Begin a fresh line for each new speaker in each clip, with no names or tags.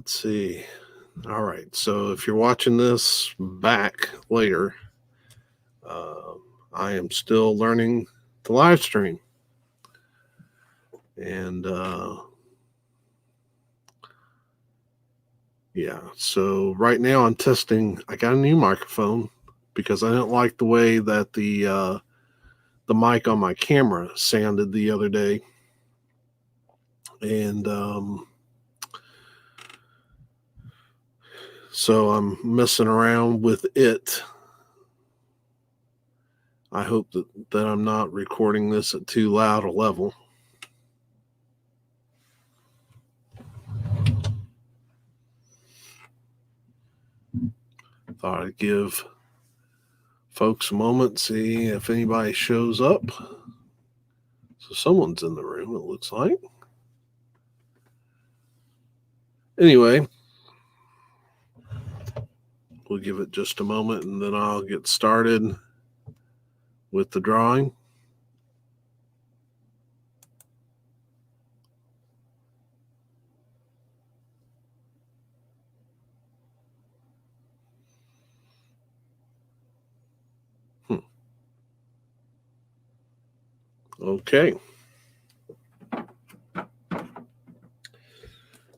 Let's see. All right. So if you're watching this back later, I am still learning the live stream. And yeah, so right now I'm testing. I got a new microphone because I didn't like the way that the mic on my camera sounded the other day. And so I'm messing around with it. I hope that I'm not recording this at too loud a level. Thought I'd give folks a moment, see if anybody shows up. So someone's in the room, it looks like. Anyway, we'll give it just a moment and then I'll get started with the drawing. Okay.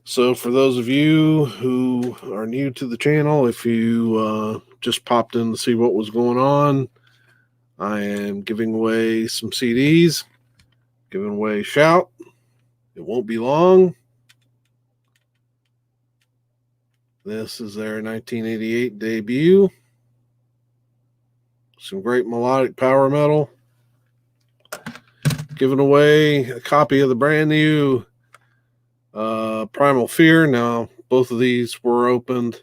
So for those of you who are new to the channel, if you just popped in to see what was going on, I am giving away some CDs, giving away Shout. It won't be long. This is their 1988 debut. Some great melodic power metal. Giving away a copy of the brand new Primal Fear. Now, both of these were opened.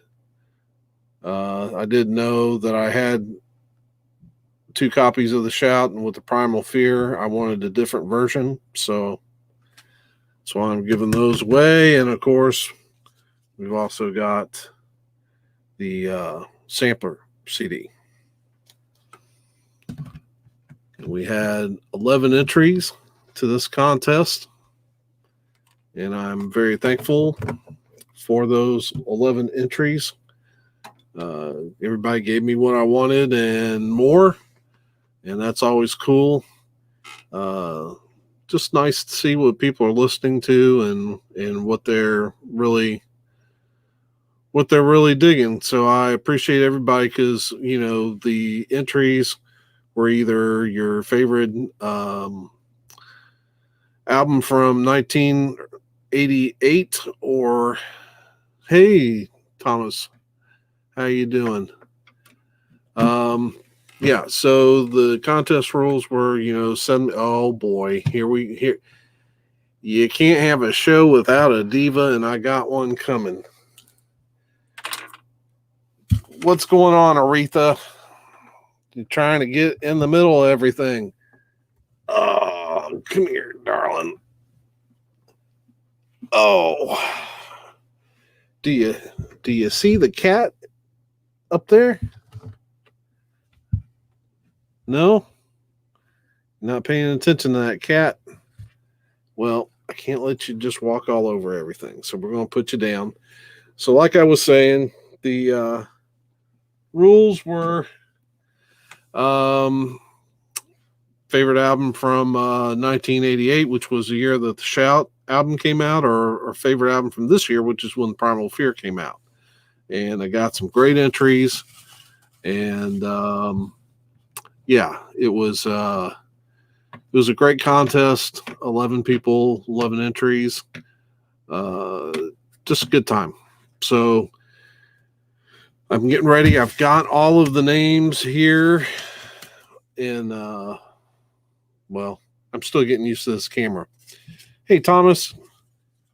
I did know that I had 2 copies of the Shout, and with the Primal Fear, I wanted a different version. So that's why I'm giving those away. And of course, we've also got the sampler CD. We had 11 entries to this contest, and I'm very thankful for those 11 entries. Everybody gave me what I wanted and more, and that's always cool. Just nice to see what people are listening to and what they're really digging. So I appreciate everybody, because the entries were either your favorite album from 1988 or, hey Thomas, how you doing? Yeah, so the contest rules were, oh boy, here you can't have a show without a diva, and I got one coming. What's going on, Aretha? You're trying to get in the middle of everything. Oh, come here, darling. Oh, do you see the cat up there? No? Not paying attention to that cat? Well, I can't let you just walk all over everything, so we're going to put you down. So like I was saying, the rules were favorite album from 1988, which was the year that the Shout album came out, or favorite album from this year, which is when Primal Fear came out. And I got some great entries, and yeah, it was a great contest. 11 people, 11 entries, just a good time. So I'm getting ready. I've got all of the names here, and well, I'm still getting used to this camera. Hey, Thomas,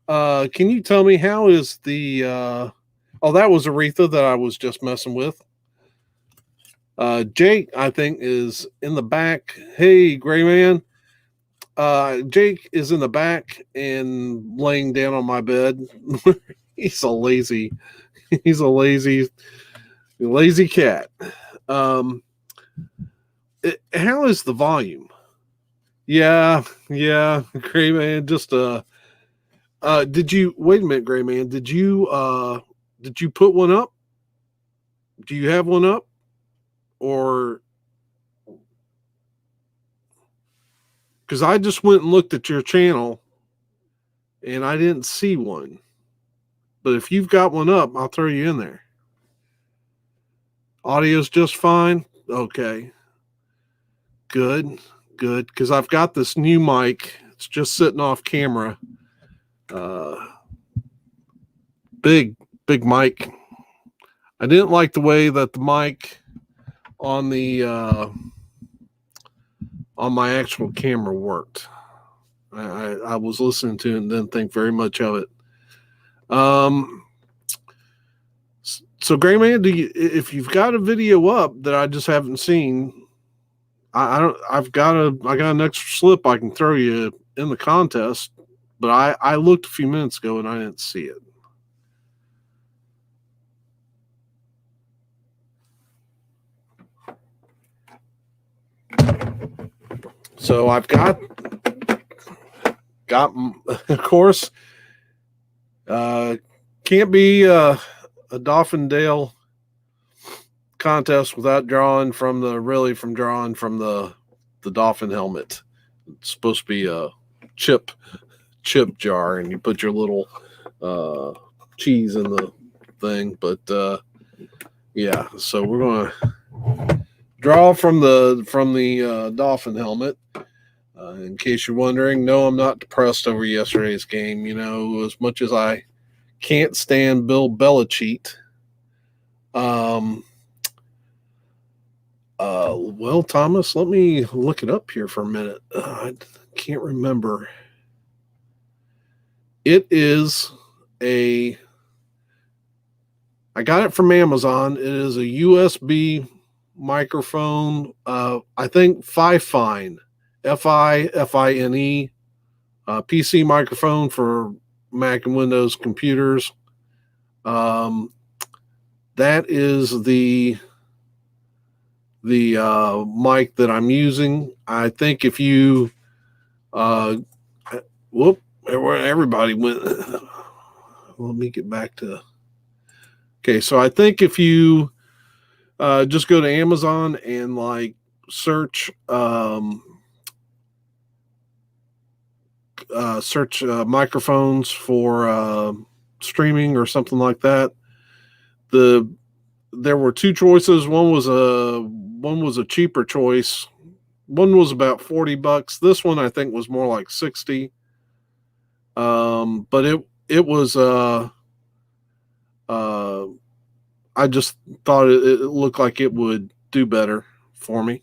can you tell me how is the oh, that was Aretha that I was just messing with. Jake, I think, is in the back. Hey, Gray Man. Jake is in the back and laying down on my bed. He's a lazy cat. How is the volume? Yeah, Gray Man. Just Did you wait a minute, Gray Man? Did you put one up? Do you have one up? Or because I just went and looked at your channel and I didn't see one. But if you've got one up, I'll throw you in there. Audio's just fine. Okay. Good. Because I've got this new mic. It's just sitting off camera. Big mic. I didn't like the way that the mic on the on my actual camera worked. I was listening to it and didn't think very much of it. So Gray Man, if you've got a video up that I just haven't seen, I got an extra slip I can throw you in the contest, but I looked a few minutes ago and I didn't see it. So I've got of course, can't be a DolfanDale contest without drawing from the dolphin helmet. It's supposed to be a chip jar, and you put your little cheese in the thing. But yeah, so we're gonna draw from the dolphin helmet. In case you're wondering, no, I'm not depressed over yesterday's game. You know, as much as I can't stand Bill Belichick. Well, Thomas, let me look it up here for a minute. I can't remember. It is I got it from Amazon. It is a USB microphone. I think Fifine, Fine, PC microphone for Mac and Windows computers. That is the mic that I'm using. I think if you everybody went. Let me get back to. Okay, so I think if you just go to Amazon and like search microphones for streaming or something like that, there were two choices. One was a cheaper choice. One was about $40. This one I think was more like $60. But it was I just thought it looked like it would do better for me.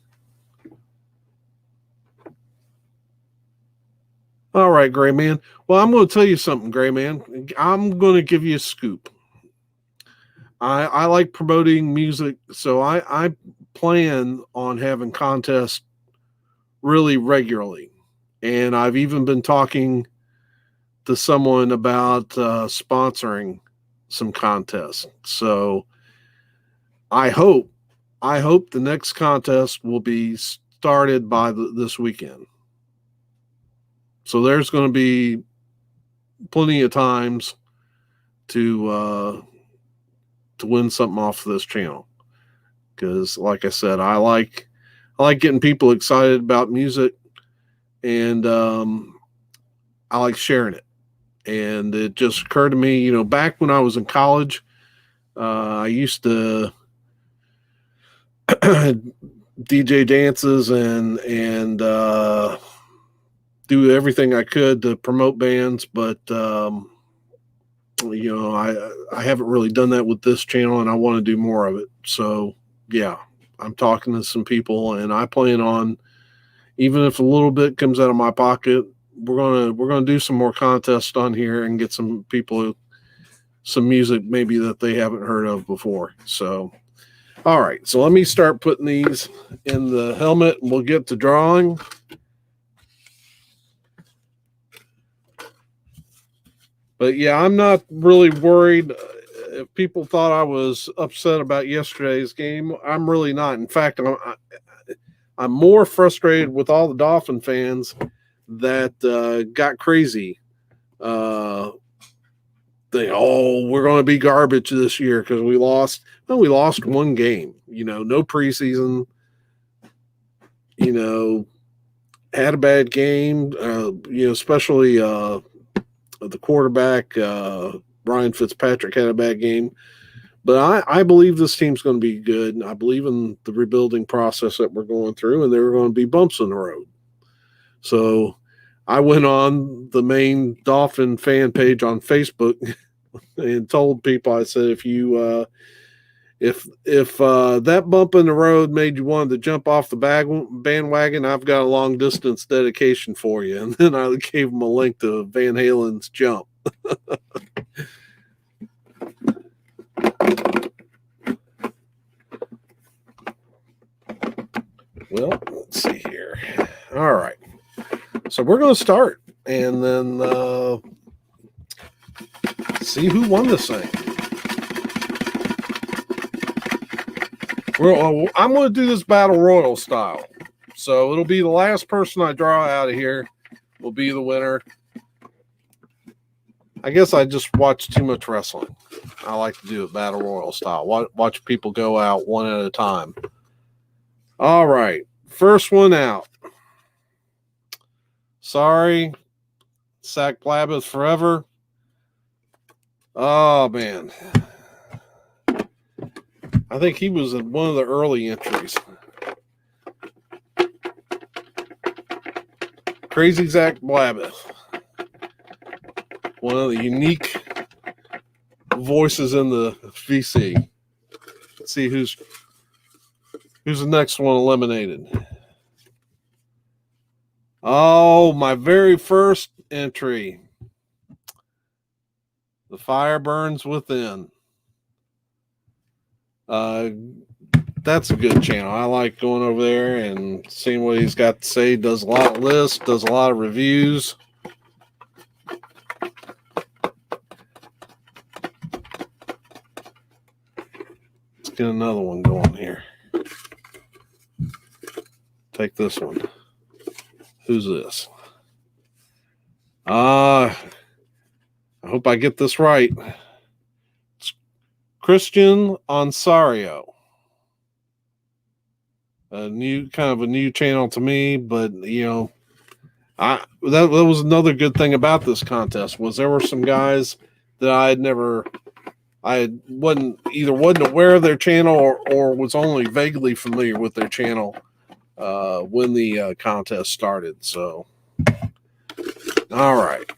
All right, Gray Man. Well, I'm going to tell you something, Gray Man. I'm going to give you a scoop. I like promoting music, so I plan on having contests really regularly. And I've even been talking to someone about sponsoring some contests. So I hope the next contest will be started by this weekend. So there's going to be plenty of times to win something off of this channel, because like I said, I like getting people excited about music, and I like sharing it. And it just occurred to me, you know, back when I was in college, I used to DJ dances and do everything I could to promote bands, but you know, I haven't really done that with this channel, and I want to do more of it. So yeah, I'm talking to some people, and I plan on, even if a little bit comes out of my pocket, we're gonna do some more contests on here and get some people some music maybe that they haven't heard of before. So all right, so let me start putting these in the helmet, and we'll get to drawing. But yeah, I'm not really worried. If people thought I was upset about yesterday's game, I'm really not. In fact, I'm more frustrated with all the Dolphin fans that got crazy We're going to be garbage this year because we lost. Well, we lost one game. No preseason. Had a bad game. Especially the quarterback Ryan Fitzpatrick had a bad game. But I believe this team's going to be good. I believe in the rebuilding process that we're going through, and there are going to be bumps in the road. So I went on the main Dolphin fan page on Facebook and told people, I said, if that bump in the road made you want to jump off the bandwagon, I've got a long distance dedication for you. And then I gave them a link to Van Halen's Jump. Well, let's see here. All right. So we're going to start and then see who won this thing. I'm going to do this battle royal style. So it'll be the last person I draw out of here will be the winner. I guess I just watch too much wrestling. I like to do it battle royal style. Watch people go out one at a time. All right. First one out. Sorry. Sack Blabbeth forever. Oh, man. I think he was in one of the early entries. Crazy Zach Blabbeth. One of the unique voices in the VC. Let's see who's the next one eliminated. Oh, my very first entry. The Fire Burns Within. That's a good channel. I like going over there and seeing what he's got to say. Does a lot of lists, does a lot of reviews. Let's get another one going here. Take this one. Who's this? I hope I get this right. It's Christian Onsario. A new channel to me, but that was another good thing about this contest was there were some guys that I wasn't aware of their channel or was only vaguely familiar with their channel when the contest started. So, all right,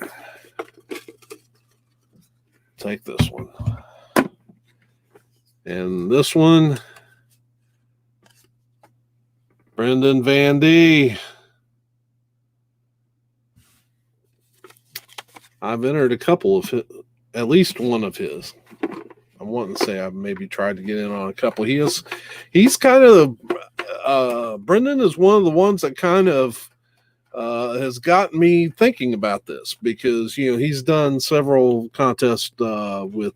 take this one, and this one. Brendan Van D. I've entered a couple of his, at least one of his. I'm wanting to say I've maybe tried to get in on a couple. He's kind of Brendan is one of the ones that kind of has gotten me thinking about this because he's done several contests with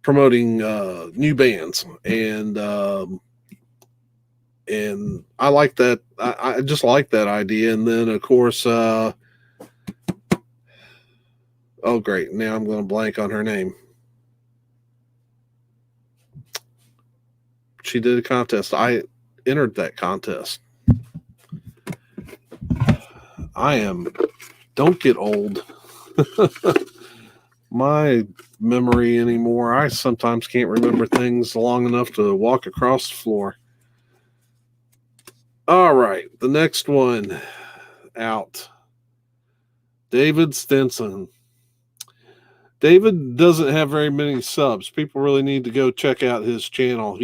promoting new bands and I like that. I just like that idea. And then, of course, oh, great. Now I'm going to blank on her name. She did a contest. I entered that contest. Don't get old. My memory anymore. I sometimes can't remember things long enough to walk across the floor. All right, the next one out. David Stinson. David doesn't have very many subs. People really need to go check out his channel.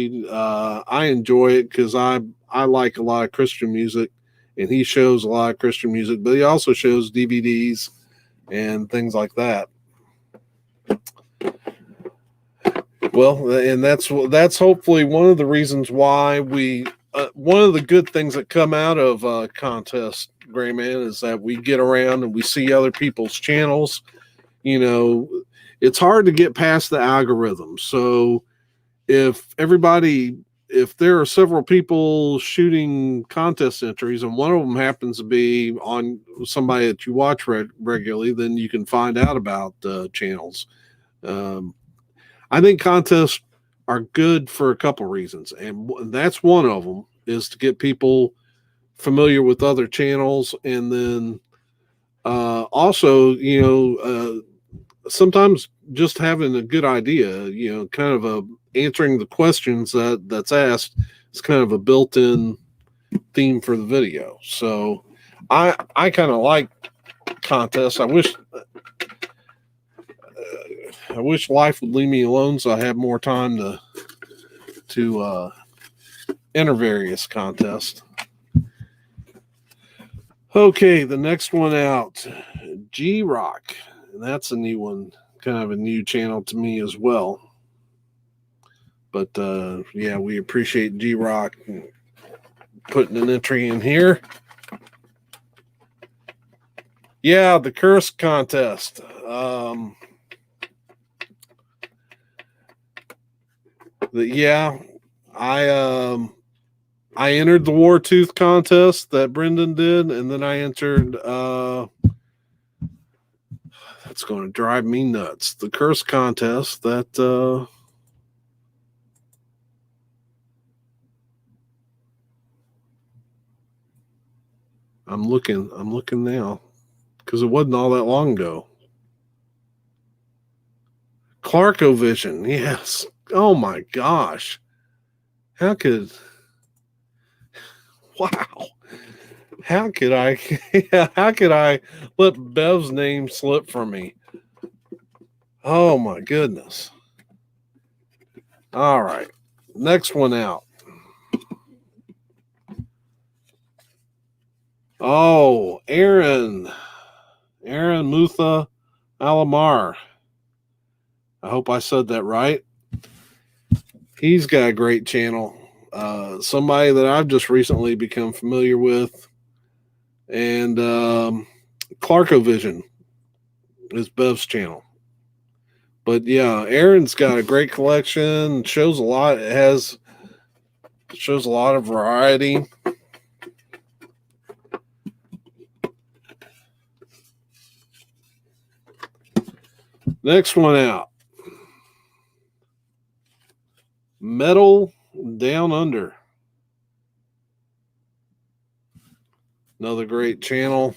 I enjoy it because I like a lot of Christian music, and he shows a lot of Christian music, but he also shows DVDs and things like that. Well, and that's hopefully one of the reasons why we. One of the good things that come out of contest, Gray Man, is that we get around and we see other people's channels. It's hard to get past the algorithm. So if everybody if there are several people shooting contest entries and one of them happens to be on somebody that you watch regularly, then you can find out about channels. I think contests are good for a couple reasons, and that's one of them, is to get people familiar with other channels, and then also, sometimes just having a good idea, kind of answering the questions that's asked is kind of a built-in theme for the video. So I kind of like contests. I wish life would leave me alone so I have more time to enter various contests. Okay, the next one out, G-Rock. And that's a new one, kind of a new channel to me as well. But yeah, we appreciate G-Rock putting an entry in here. Yeah, the curse contest. I entered the War Tooth contest that Brendan did, and then I entered that's going to drive me nuts. The curse contest that I'm looking now, because it wasn't all that long ago. Clarkovision, yes. Oh my gosh. Wow. How could I let Bev's name slip from me? Oh my goodness. All right. Next one out. Oh, Aaron Mutha Alamar. I hope I said that right. He's got a great channel. Somebody that I've just recently become familiar with. And Clarkovision is Bev's channel. But yeah, Aaron's got a great collection. Shows a lot. Shows a lot of variety. Next one out. Metal Down Under. Another great channel.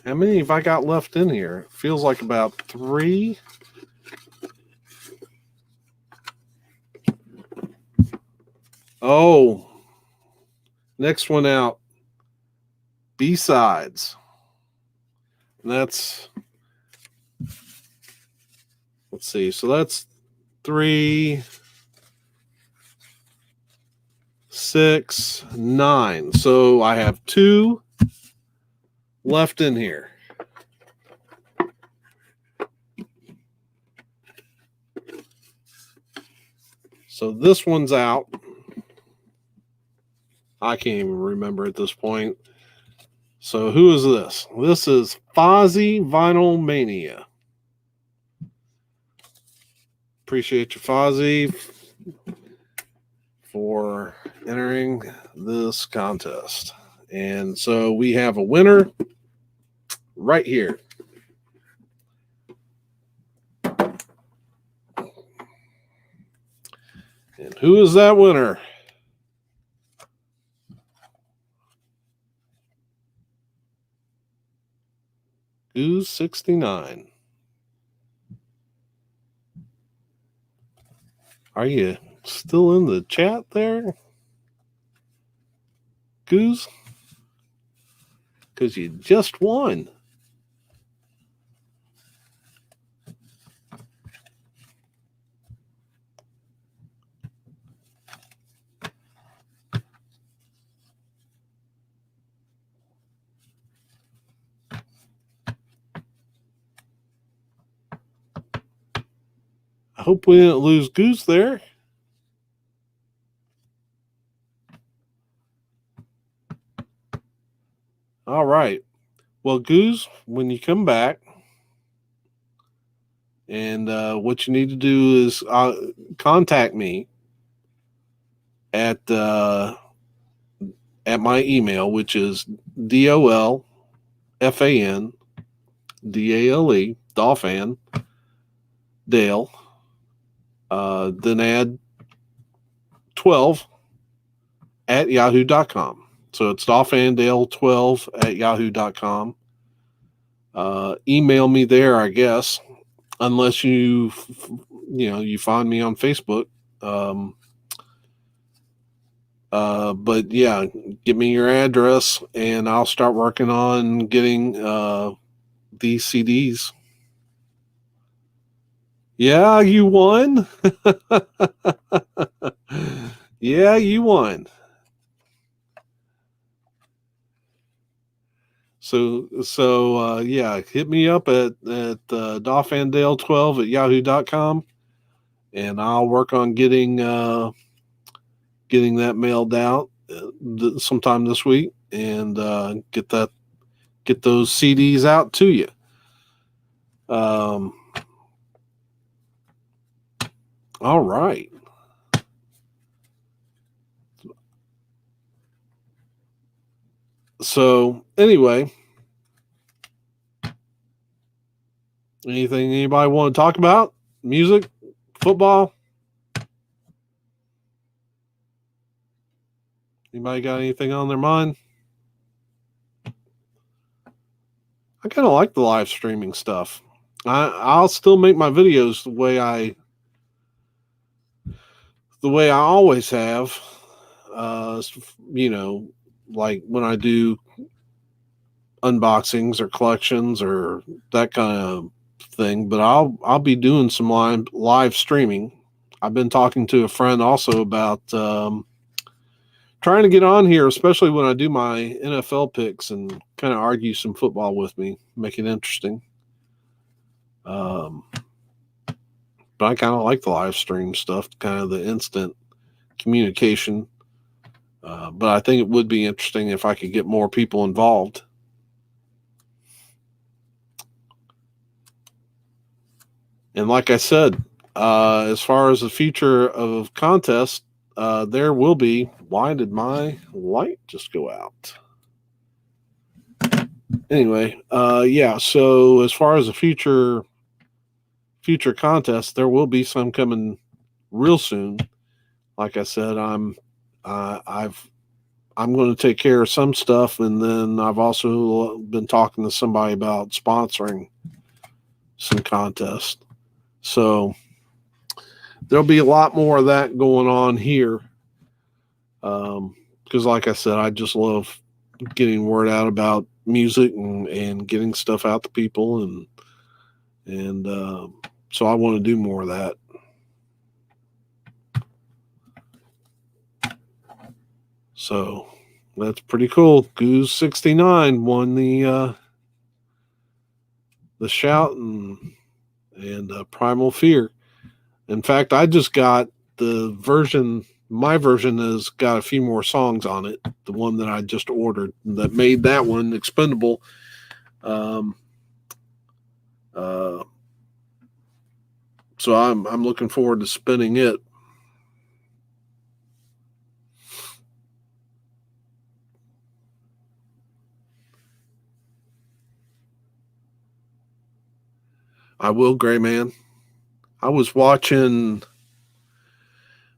How many have I got left in here? Feels like about 3. Oh, next one out. B-sides. And that's, let's see. So that's 3, 6, 9. So I have 2 left in here. So this one's out. I can't even remember at this point. So who is this? This is Fozzie Vinyl Mania. Appreciate you, Fozzie, for entering this contest. And so we have a winner right here. And who is that winner? Goose 69. Are you still in the chat there, Goose? Because you just won. I hope we didn't lose Goose there. All right. Well, Goose, when you come back, and what you need to do is contact me at my email, which is DolfanDale, Dolphin Dale, then add 12 at yahoo.com. So it's DolfanDale12 at yahoo.com. Email me there, I guess, unless you find me on Facebook. But yeah, give me your address and I'll start working on getting these CDs. Yeah, you won. Yeah, you won. So yeah, hit me up at DolfanDale12 at yahoo.com, and I'll work on getting that mailed out sometime this week, and get those CDs out to you. All right. So anyway, anything anybody want to talk about? Music, football? Anybody got anything on their mind? I kind of like the live streaming stuff. I'll still make my videos the way I always have. Like when I do unboxings or collections or that kind of thing. But I'll be doing some live streaming. I've been talking to a friend also about trying to get on here, especially when I do my NFL picks, and kind of argue some football with me, make it interesting. But I kind of like the live stream stuff, kind of the instant communication. But I think it would be interesting if I could get more people involved. And like I said, as far as the future of contests, there will be. Why did my light just go out? Anyway, yeah. So as far as the future contests, there will be some coming real soon. Like I said, I'm going to take care of some stuff, and then I've also been talking to somebody about sponsoring some contests. So there'll be a lot more of that going on here. Because like I said, I just love getting word out about music and getting stuff out to people, and so I want to do more of that. So that's pretty cool. Goose 69 won the shout and Primal Fear. In fact, I just got the version. My version has got a few more songs on it. The one that I just ordered that made that one expendable. So I'm looking forward to spinning it. I will, Gray Man. I was watching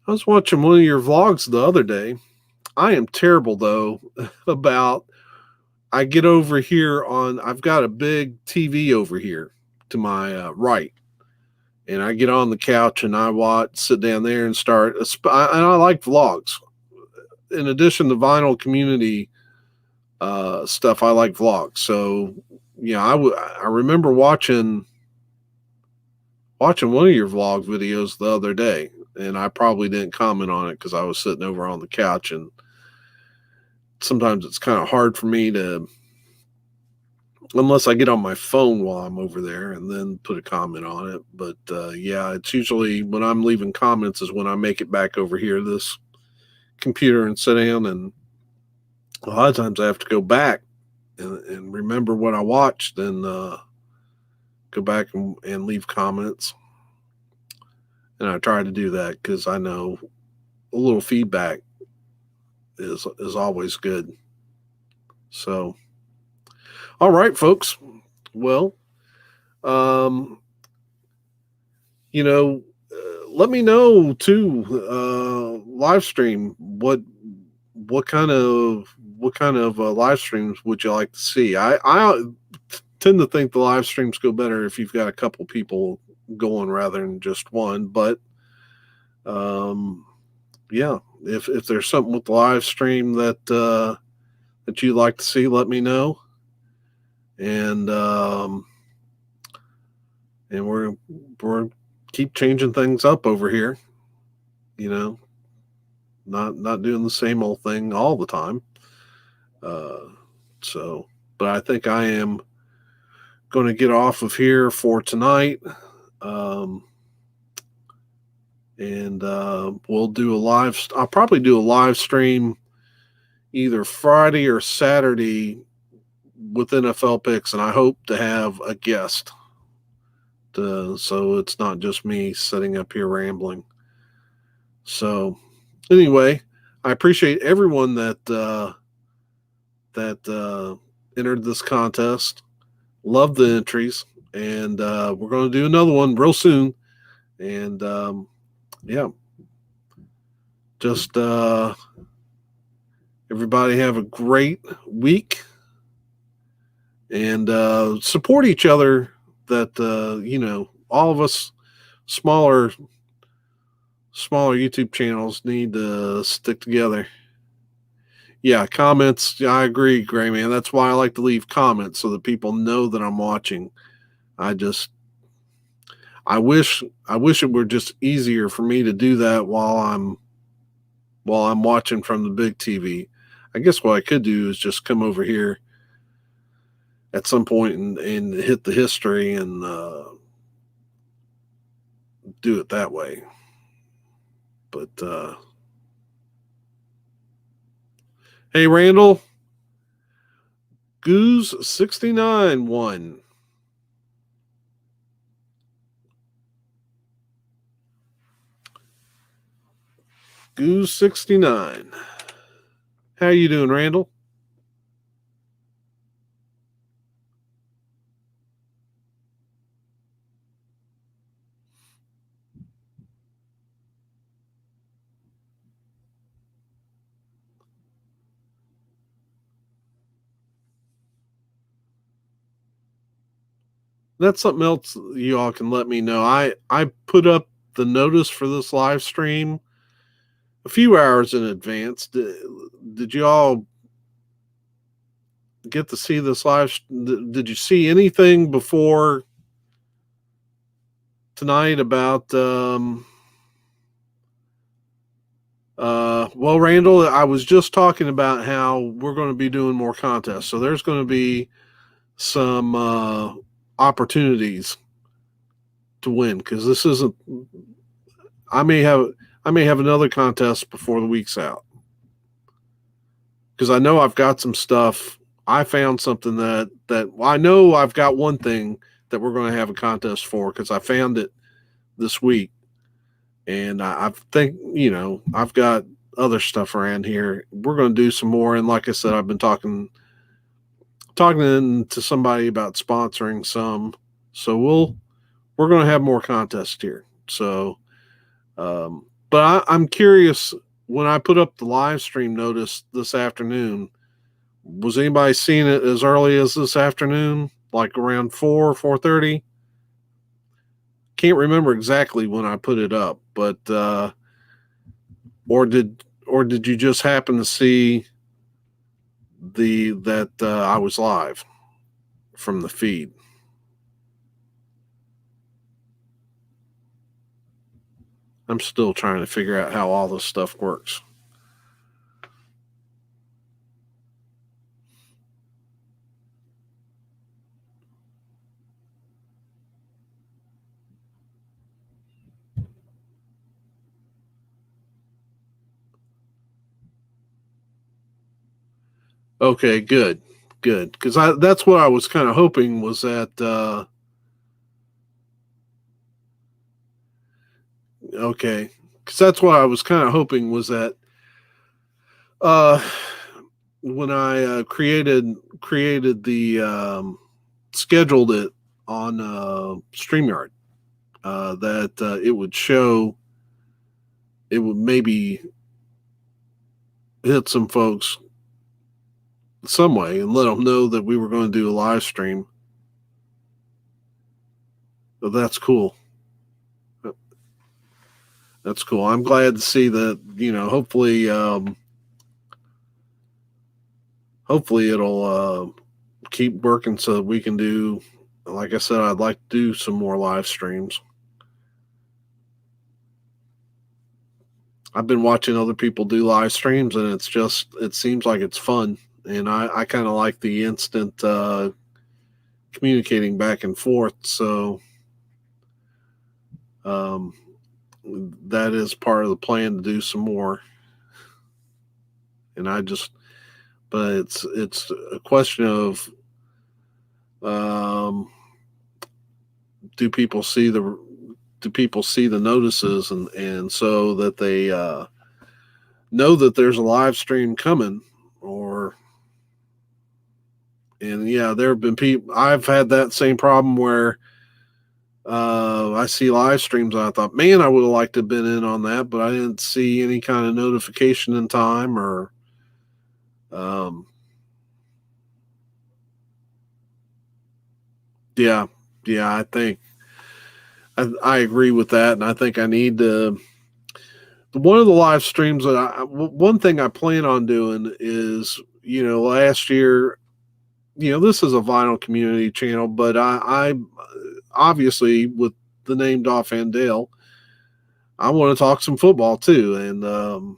one of your vlogs the other day. I am terrible though about. I get over here I've got a big TV over here to my right, and I get on the couch and I sit down there and start. And I like vlogs. In addition to vinyl community stuff, I like vlogs. So yeah, I remember watching one of your vlog videos the other day, and I probably didn't comment on it because I was sitting over on the couch, and sometimes it's kind of hard for me to, unless I get on my phone while I'm over there and then put a comment on it. But yeah, it's usually when I'm leaving comments is when I make it back over here to this computer and sit down, and a lot of times I have to go back and remember what I watched, then go back and leave comments. And I try to do that because I know a little feedback is always good. So, all right, folks. Well, you know, let me know too. Live stream what kind of live streams would you like to see? I tend to think the live streams go better if you've got a couple people going rather than just one. But yeah, if there's something with the live stream that that you'd like to see, let me know. And we're keep changing things up over here. You know, not doing the same old thing all the time. So, but I think I am going to get off of here for tonight. And we'll do a live. I'll probably do a live stream either Friday or Saturday with NFL picks, and I hope to have a guest. So it's not just me sitting up here rambling. So anyway, I appreciate everyone that entered this contest. Love the entries, and we're going to do another one real soon. And yeah, just everybody have a great week, and support each other. That all of us smaller YouTube channels need to stick together. Yeah, comments. Yeah, I agree, Gray Man. That's why I like to leave comments so that people know that I'm watching. I wish it were just easier for me to do that while I'm watching from the big TV. I guess what I could do is just come over here at some point and hit the history and do it that way. But hey, Randall, Goose 69 won. Goose 69. How you doing, Randall? That's something else you all can let me know. I put up the notice for this live stream a few hours in advance. Did you all get to see this live? Did you see anything before tonight about? Well, Randall, I was just talking about how we're going to be doing more contests, so there's going to be some opportunities to win because this isn't. I may have another contest before the week's out because I know I've got some stuff. I found something that I know I've got one thing that we're going to have a contest for because I found it this week, and I think I've got other stuff around here. We're going to do some more, and like I said, I've been talking to somebody about sponsoring some, so we're going to have more contests here. So, but I'm curious. When I put up the live stream notice this afternoon, was anybody seeing it as early as this afternoon, like around 4:30? Can't remember exactly when I put it up, but or did you just happen to see that I was live from the feed? I'm still trying to figure out how all this stuff works. Okay, good. good. Because that's what I was kind of hoping was that. Okay, because that's what I was kind of hoping was that. Uh, when I created the scheduled it on StreamYard, that it would show, it would maybe hit some folks some way and let them know that we were going to do a live stream. So that's cool. That's cool. I'm glad to see that, hopefully it'll keep working so that we can do, like I said, I'd like to do some more live streams. I've been watching other people do live streams, and it seems like it's fun. And I kind of like the instant communicating back and forth. So that is part of the plan to do some more. And but it's a question of, do people see the notices, and so that they know that there's a live stream coming, and yeah, there have been people, I've had that same problem where I see live streams and I thought, man, I would have liked to have been in on that, but I didn't see any kind of notification in time, or yeah, I think I agree with that, and I think I need to. One of the live streams that one thing I plan on doing is, last year, this is a vinyl community channel, but I obviously, with the name DolfanDale, I want to talk some football too, and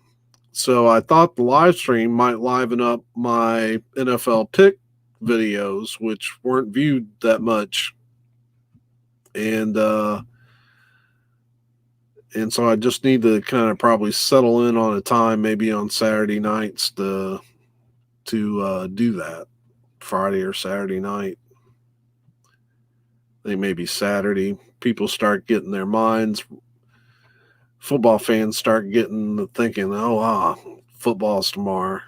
so I thought the live stream might liven up my NFL pick videos, which weren't viewed that much, and so I just need to kind of probably settle in on a time, maybe on Saturday nights, to do that, Friday or Saturday night. I think maybe Saturday. People start getting their minds. Football fans start getting thinking, "Oh, football's tomorrow."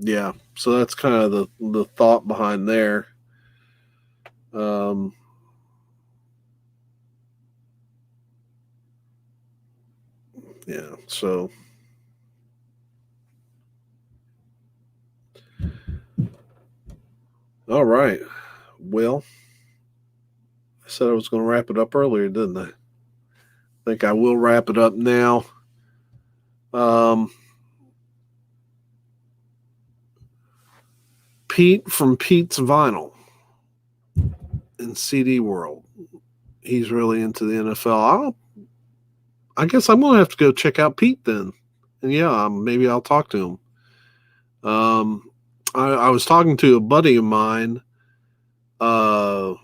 Yeah, so that's kind of the thought behind there. Yeah, so all right. Well, I said I was going to wrap it up earlier, didn't I? I think I will wrap it up now. Pete from Pete's Vinyl in CD World. He's really into the NFL. I guess I'm going to have to go check out Pete then. And yeah, maybe I'll talk to him. I was talking to a buddy of mine who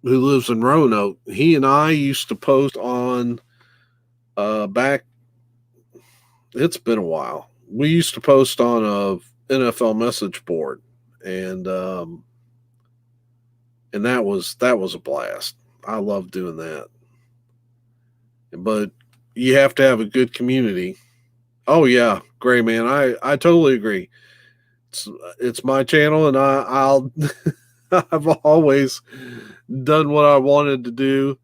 lives in Roanoke. He and I used to post on back. It's been a while. We used to post on a NFL message board, and that was a blast. I love doing that. But you have to have a good community. Oh yeah, Gray Man, I totally agree. It's my channel, and I'll I've always done what I wanted to do,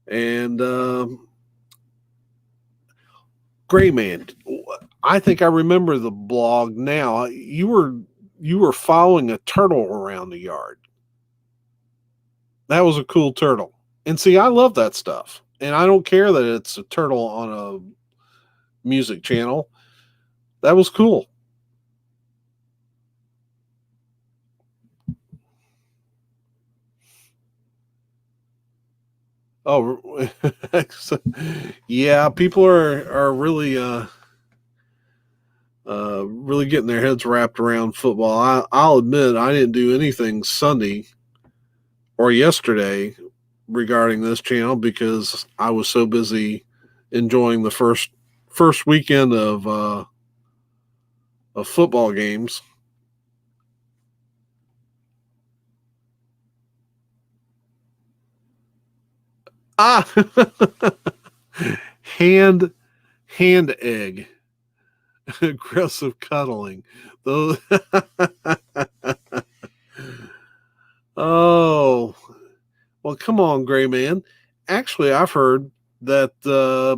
and Gray Man, I think I remember the blog now. You were following a turtle around the yard. That was a cool turtle. And see, I love that stuff. And I don't care that it's a turtle on a music channel. That was cool. Oh, yeah, people are really really getting their heads wrapped around football. I'll admit I didn't do anything Sunday or yesterday regarding this channel because I was so busy enjoying the first weekend of of football games. Ah, hand egg, aggressive cuddling. Those. Oh, well, come on, Gray Man. Actually, I've heard that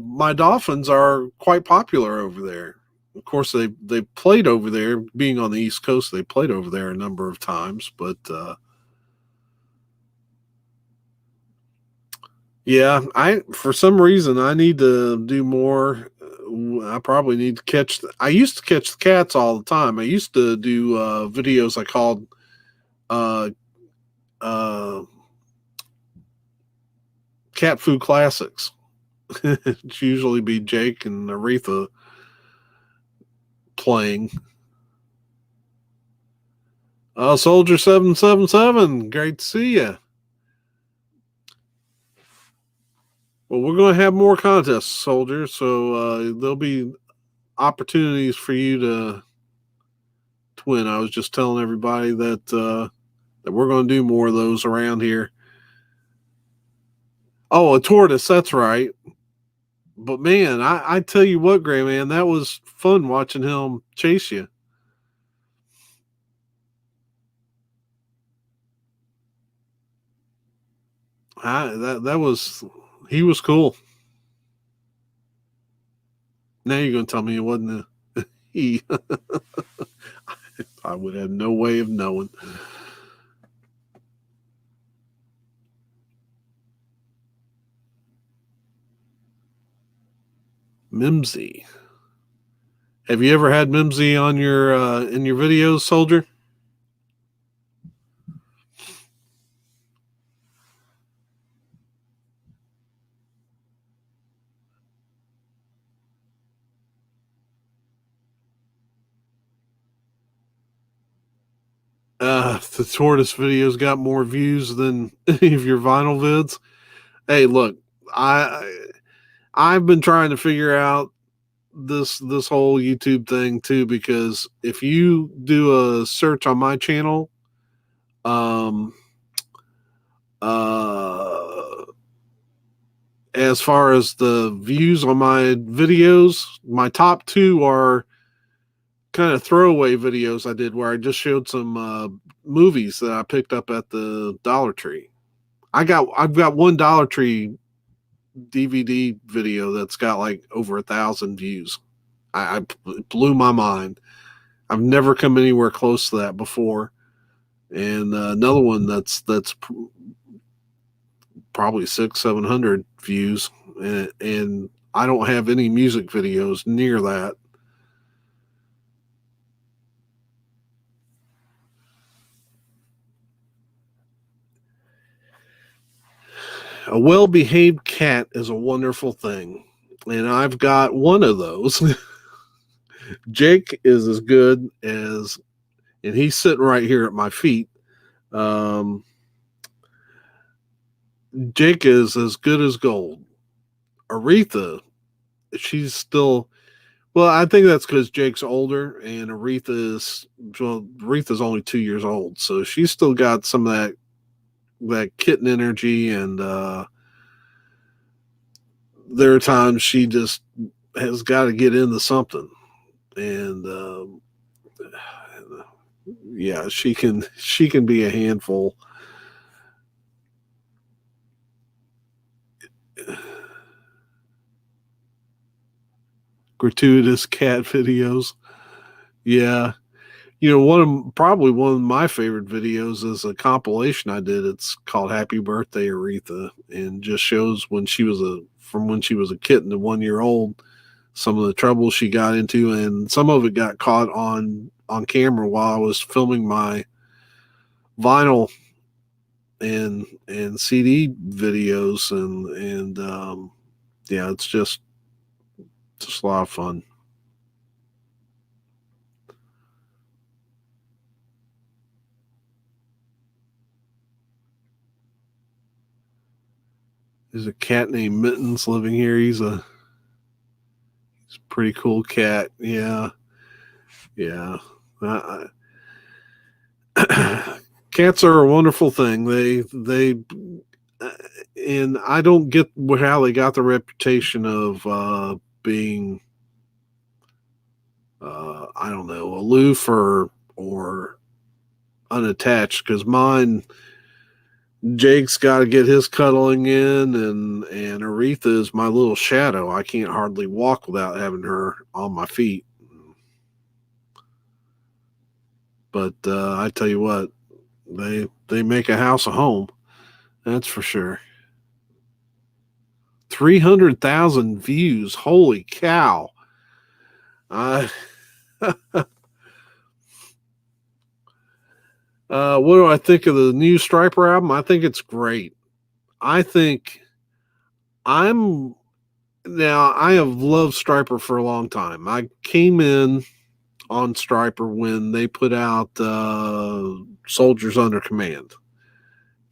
my Dolphins are quite popular over there. Of course, they played over there. Being on the East Coast, they played over there a number of times. But yeah, I for some reason I need to do more. I probably need to catch. I used to catch the cats all the time. I used to do videos I called uh, uh, cat food classics. It's usually be Jake and Aretha playing. Soldier 777, great to see you. Well, we're going to have more contests, Soldier, so there'll be opportunities for you to win. I was just telling everybody that we're going to do more of those around here. Oh, a tortoise, that's right. But man, I tell you what, Gray Man, that was fun watching him chase you. That was he was cool. Now you're going to tell me it wasn't he. I would have no way of knowing. Mimsy. Have you ever had Mimsy on your in your videos, Soldier? The tortoise videos got more views than any of your vinyl vids. Hey, look, I I've been trying to figure out this whole YouTube thing too, because if you do a search on my channel, um, uh, as far as the views on my videos, my top two are kind of throwaway videos I did where I just showed some movies that I picked up at the Dollar Tree. I've got one Dollar Tree DVD video that's got like over 1,000 views. It blew my mind. I've never come anywhere close to that before. And another one that's probably 600-700 views, and I don't have any music videos near that. A well-behaved cat is a wonderful thing, and I've got one of those. Jake is as good as, and he's sitting right here at my feet. Um, Jake is as good as gold. Aretha, she's still. Well, I think that's because Jake's older and Aretha's only 2 years old, so she's still got some of that kitten energy, and there are times she just has got to get into something, and yeah, she can be a handful. Gratuitous cat videos, yeah. Probably one of my favorite videos is a compilation I did. It's called "Happy Birthday, Aretha," and just shows when she was a kitten to 1 year old, some of the trouble she got into, and some of it got caught on camera while I was filming my vinyl and CD videos, and yeah, it's just a lot of fun. There's a cat named Mittens living here. He's a pretty cool cat. Yeah. Yeah. Cats are a wonderful thing. And I don't get how they got the reputation of being, I don't know, aloof or unattached. Because mine, Jake's got to get his cuddling in, and Aretha is my little shadow. I can't hardly walk without having her on my feet. But I tell you what, they make a house a home. That's for sure. 300,000 views. Holy cow. What do I think of the new Striper album? I think it's great. I think I have loved Striper for a long time. I came in on Striper when they put out Soldiers Under Command.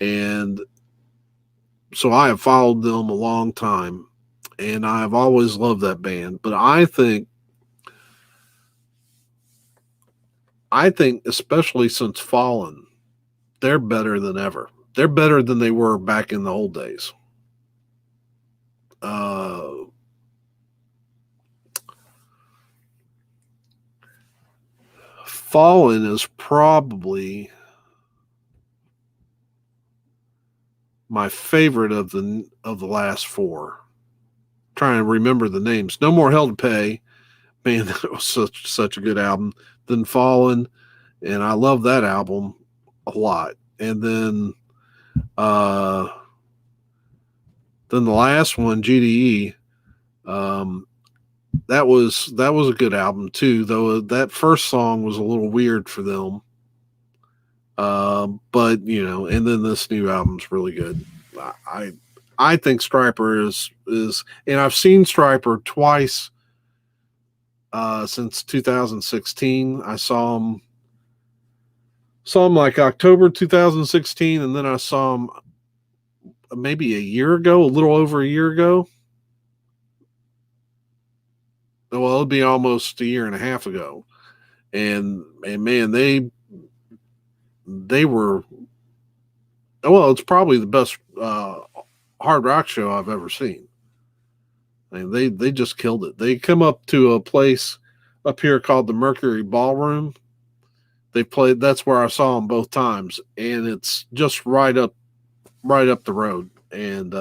And so I have followed them a long time, and I've always loved that band. But I think especially since Fallen, they're better than ever. They're better than they were back in the old days. Fallen is probably my favorite of the last four. I'm trying to remember the names. No More Hell to Pay. Man, that was such a good album. Then Fallen, and I love that album a lot. And then the last one, GDE, that was a good album too. Though that first song was a little weird for them. But and then this new album's really good. I think Striper is, and I've seen Striper twice since 2016. I saw him like October 2016, and then I saw him maybe a year ago, a little over a year ago. Well, it'll be almost a year and a half ago. And man, they were, well, it's probably the best hard rock show I've ever seen. I mean, they just killed it. They come up to a place up here called the Mercury Ballroom. They played. That's where I saw them both times, and it's just right up the road. And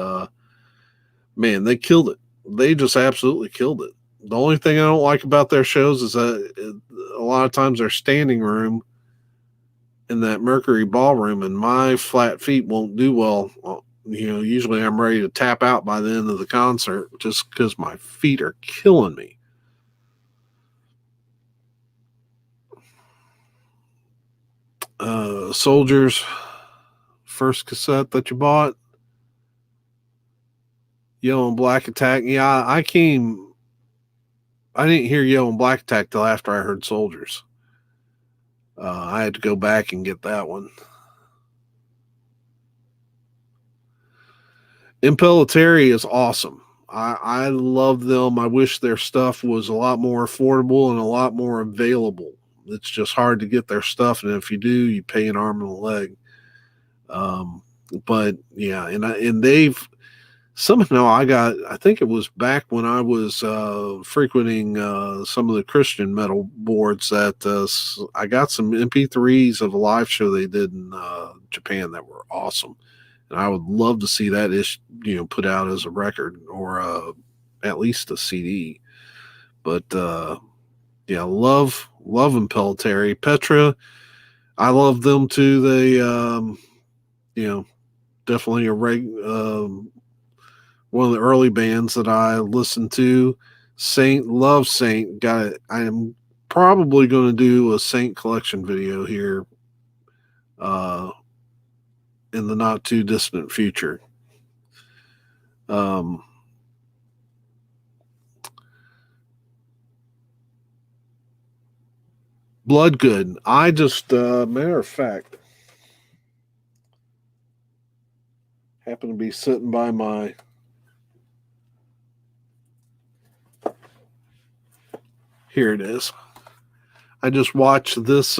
man, they killed it. They just absolutely killed it. The only thing I don't like about their shows is that a lot of times they're standing room in that Mercury Ballroom, and my flat feet won't do well. Usually I'm ready to tap out by the end of the concert just because my feet are killing me. Soldiers, first cassette that you bought, Yellow and Black Attack. Yeah, I didn't hear Yellow and Black Attack till after I heard Soldiers. I had to go back and get that one. Impellitteri is awesome. I love them. I wish their stuff was a lot more affordable and a lot more available. It's just hard to get their stuff, and if you do, you pay an arm and a leg. But yeah, and they've somehow I think it was back when I was frequenting some of the Christian metal boards that I got some MP3s of a live show they did in Japan that were awesome. And I would love to see that put out as a record or at least a CD. But yeah, love Impellitteri. Petra, I love them too. They definitely one of the early bands that I listened to. Saint, love Saint. Got it. I am probably going to do a Saint collection video here in the not too distant future. Bloodgood. I just, matter of fact, happen to be sitting by my here it is. I just watched this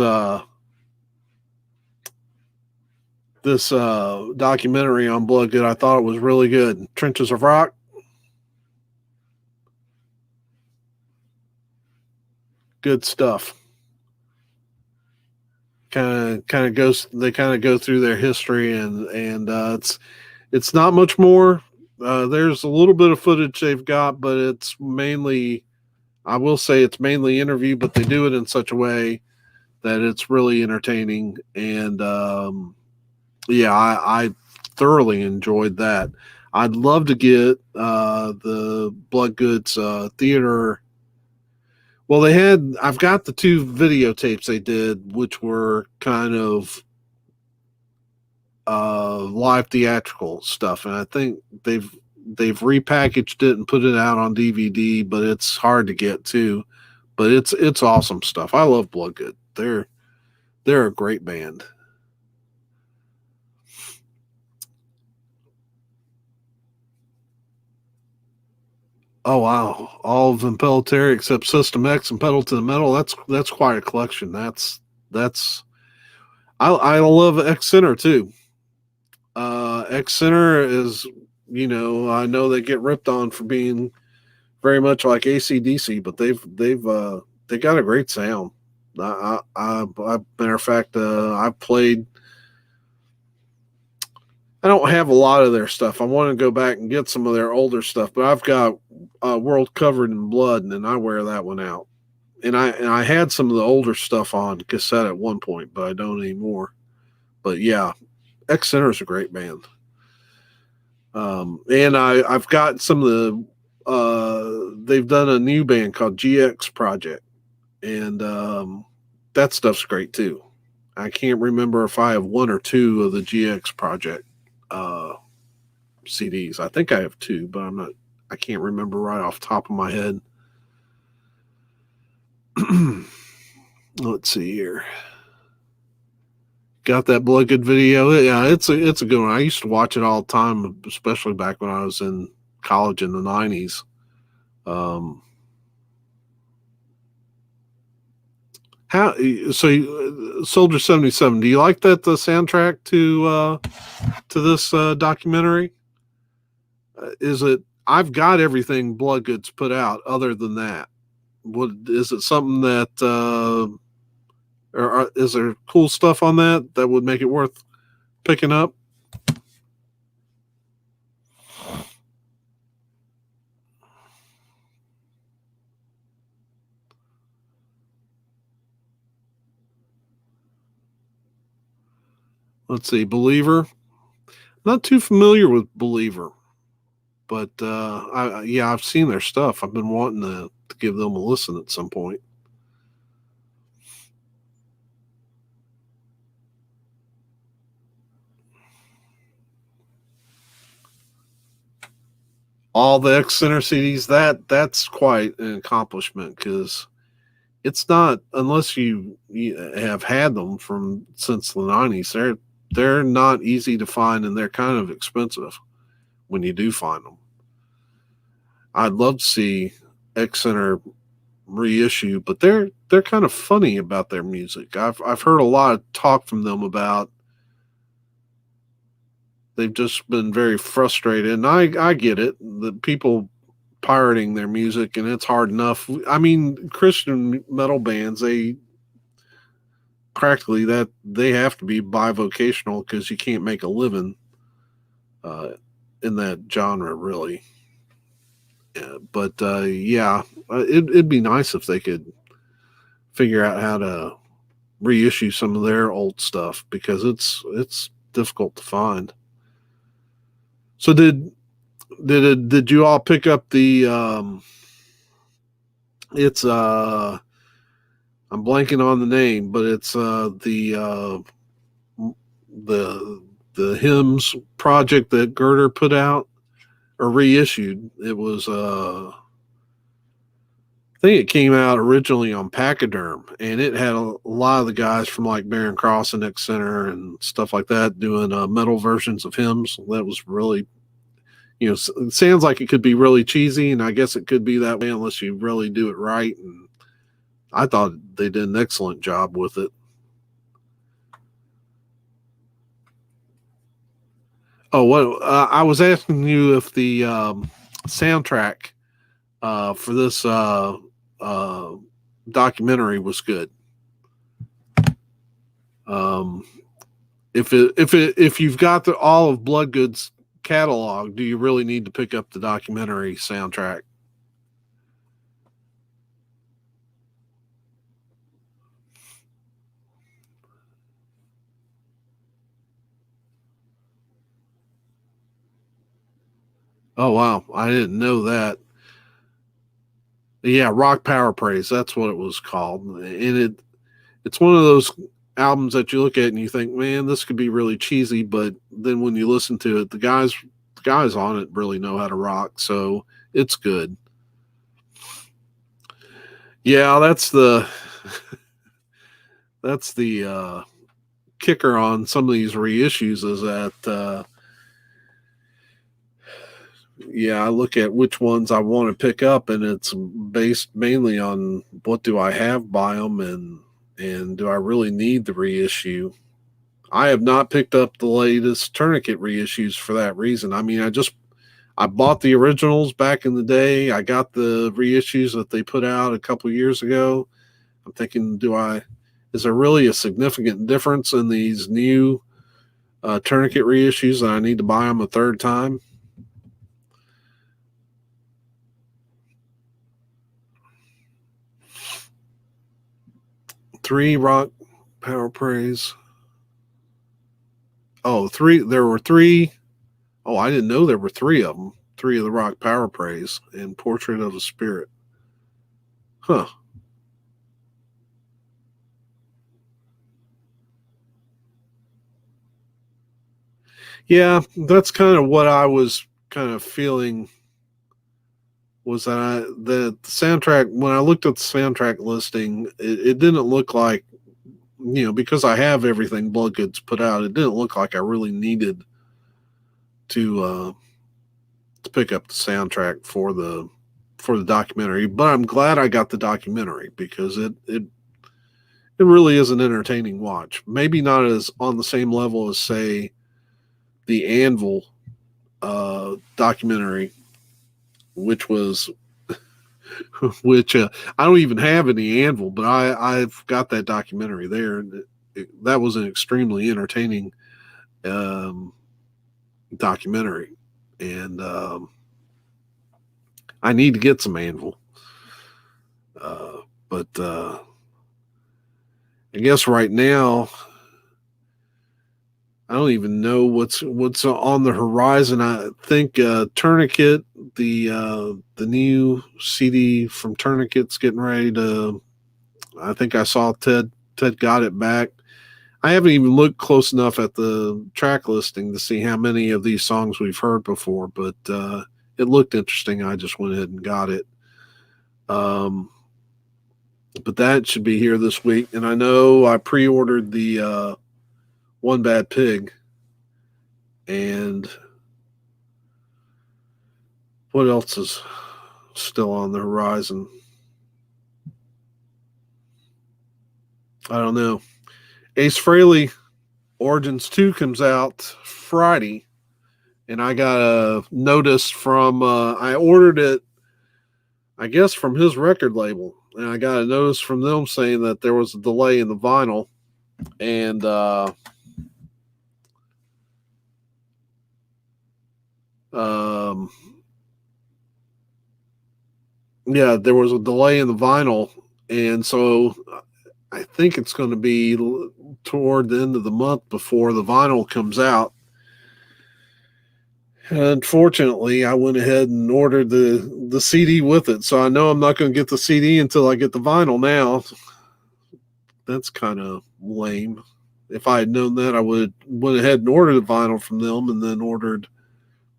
documentary on Bloodgood. I thought it was really good. Trenches of Rock. Good stuff. Kind of goes. They kind of go through their history, and it's not much more. There's a little bit of footage they've got, but it's mainly, I will say, it's mainly interview, but they do it in such a way that it's really entertaining. And yeah, I thoroughly enjoyed that. I'd love to get the Bloodgood's theater. Well, I've got the 2 videotapes they did, which were kind of live theatrical stuff. And I think they've repackaged it and put it out on DVD, but it's hard to get to. But it's awesome stuff. I love Bloodgood. They're a great band. Oh wow! All of Impellitteri except System X and Pedal to the Metal. That's quite a collection. That's I love X Center too. X Center is, I know they get ripped on for being very much like AC/DC, but they got a great sound. Matter of fact, I've played. I don't have a lot of their stuff. I want to go back and get some of their older stuff, but I've got World Covered in Blood, and I wear that one out. And I had some of the older stuff on cassette at one point, but I don't anymore. But yeah, X Center is a great band. And I've got some of the they've done a new band called GX Project, and that stuff's great too. I can't remember if I have 1 or 2 of the GX Project CDs. I think I have 2, but I can't remember right off the top of my head. Let's see here. Got that Bloodgood video. Yeah, it's a good one. I used to watch it all the time, especially back when I was in college in the 90s. Soldier 77, do you like that the soundtrack to this documentary? Is it? I've got everything Bloodgood's put out. Other than that, is it something that or is there cool stuff on that would make it worth picking up? Let's see, Believer. Not too familiar with Believer, but I've seen their stuff. I've been wanting to give them a listen at some point. All the X Center CDs, that's quite an accomplishment, because it's not, unless you have had them since the 90s, they're not easy to find, and they're kind of expensive when you do find them. I'd love to see X Center reissue, but they're kind of funny about their music. I've heard a lot of talk from them about they've just been very frustrated, and I get it. The people pirating their music, and it's hard enough. I mean, Christian metal bands, they have to be bivocational, because you can't make a living in that genre, really. Yeah, but it'd be nice if they could figure out how to reissue some of their old stuff, because it's difficult to find. So did you all pick up the it's I'm blanking on the name, but it's the hymns project that Girder put out or reissued? It was I think it came out originally on Pachyderm, and it had a lot of the guys from like Barren Cross and X Center and stuff like that doing metal versions of hymns. That was really, it sounds like it could be really cheesy, and I guess it could be that way unless you really do it right. And I thought they did an excellent job with it. Oh, what I was asking you if the soundtrack for this uh, documentary was good. Um, if you've got all of Bloodgood's catalog, do you really need to pick up the documentary soundtrack? Oh wow, I didn't know that. Yeah, Rock Power Praise, that's what it was called. And it's one of those albums that you look at and you think, man, this could be really cheesy, but then when you listen to it, the guys on it really know how to rock, so it's good. Yeah, that's the kicker on some of these reissues is that yeah, I look at which ones I want to pick up, and it's based mainly on what do I have by them, and do I really need the reissue. I have not picked up the latest Tourniquet reissues for that reason. I mean, I bought the originals back in the day. I got the reissues that they put out a couple years ago. I'm thinking, is there really a significant difference in these new Tourniquet reissues that I need to buy them a third time? Three Rock Power Praise. Oh, three. There were three. Oh, I didn't know there were three of them. Three of the Rock Power Praise and Portrait of a Spirit. Huh. Yeah, that's kind of what I was kind of feeling was that the soundtrack, when I looked at the soundtrack listing, it didn't look like, because I have everything Bloodgood's put out, it didn't look like I really needed to pick up the soundtrack for the documentary. But I'm glad I got the documentary because it really is an entertaining watch. Maybe not as on the same level as say the Anvil documentary, which was which I don't even have any Anvil, but I've got that documentary there. That was an extremely entertaining um, documentary, and I need to get some Anvil. But I guess right now I don't even know what's on the horizon. I think Tourniquet, the new CD from Tourniquet's getting ready to. I think I saw Ted got it back. I haven't even looked close enough at the track listing to see how many of these songs we've heard before, but it looked interesting. I just went ahead and got it. Um, but that should be here this week, and I know I pre-ordered the One Bad Pig, and what else is still on the horizon? I don't know. Ace Frehley Origins 2 comes out Friday, and I got a notice from, I ordered it, I guess, from his record label. And I got a notice from them saying that there was a delay in the vinyl. And, um, yeah, there was a delay in the vinyl. And so I think it's going to be toward the end of the month before the vinyl comes out. Unfortunately, I went ahead and ordered the CD with it, so I know I'm not going to get the CD until I get the vinyl now. That's kind of lame. If I had known that, I would went ahead and ordered the vinyl from them and then ordered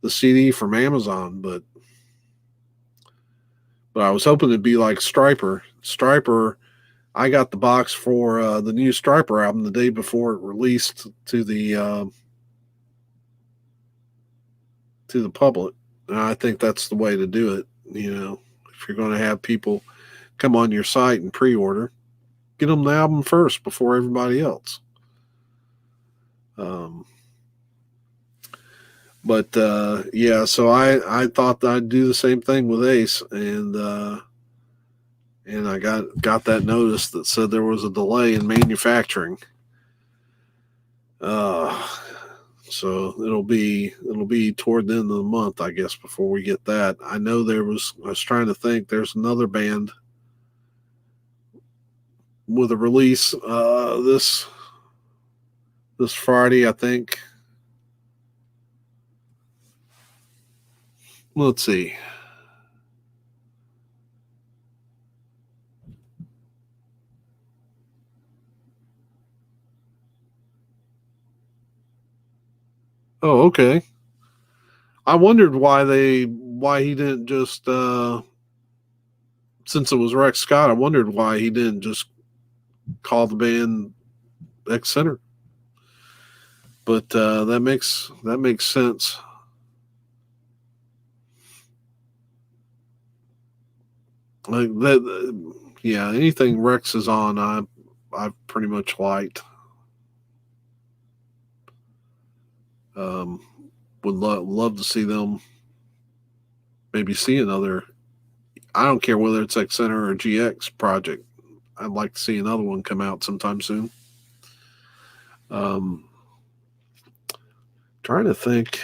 the CD from Amazon. But I was hoping it'd be like Striper. Striper, I got the box for the new Striper album the day before it released to the public. And I think that's the way to do it. If you're going to have people come on your site and pre-order. Get them the album first before everybody else. Yeah, so I thought that I'd do the same thing with Ace, and I got that notice that said there was a delay in manufacturing. So it'll be toward the end of the month, I guess, before we get that. I know I was trying to think, there's another band with a release this Friday, I think. Let's see. Oh, okay. I wondered why he didn't just since it was Rex Scott, I wondered why he didn't just call the band X Center. But that makes sense. Like that, yeah. Anything Rex is on, I've pretty much liked. Would love to see them maybe see another. I don't care whether it's X Center or GX project. I'd like to see another one come out sometime soon. Trying to think.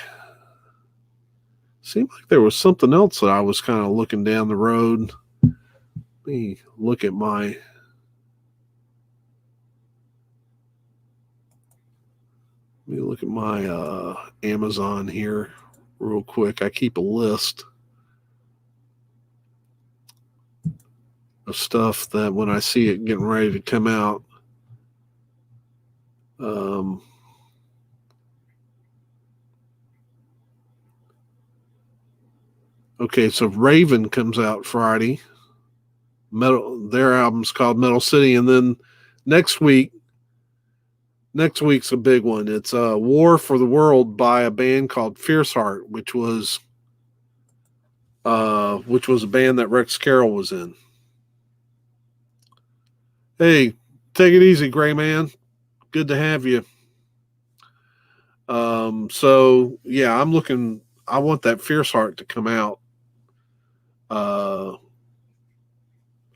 Seemed like there was something else that I was kind of looking down the road. Let me look at my Amazon here real quick. I keep a list of stuff that when I see it getting ready to come out, okay, so Raven comes out Friday. Their album's called Metal City, and then next week's a big one. It's War for the World by a band called Fierce Heart, which was a band that Rex Carroll was in. Hey, take it easy, Gray Man. Good to have you. So yeah, I want that Fierce Heart to come out.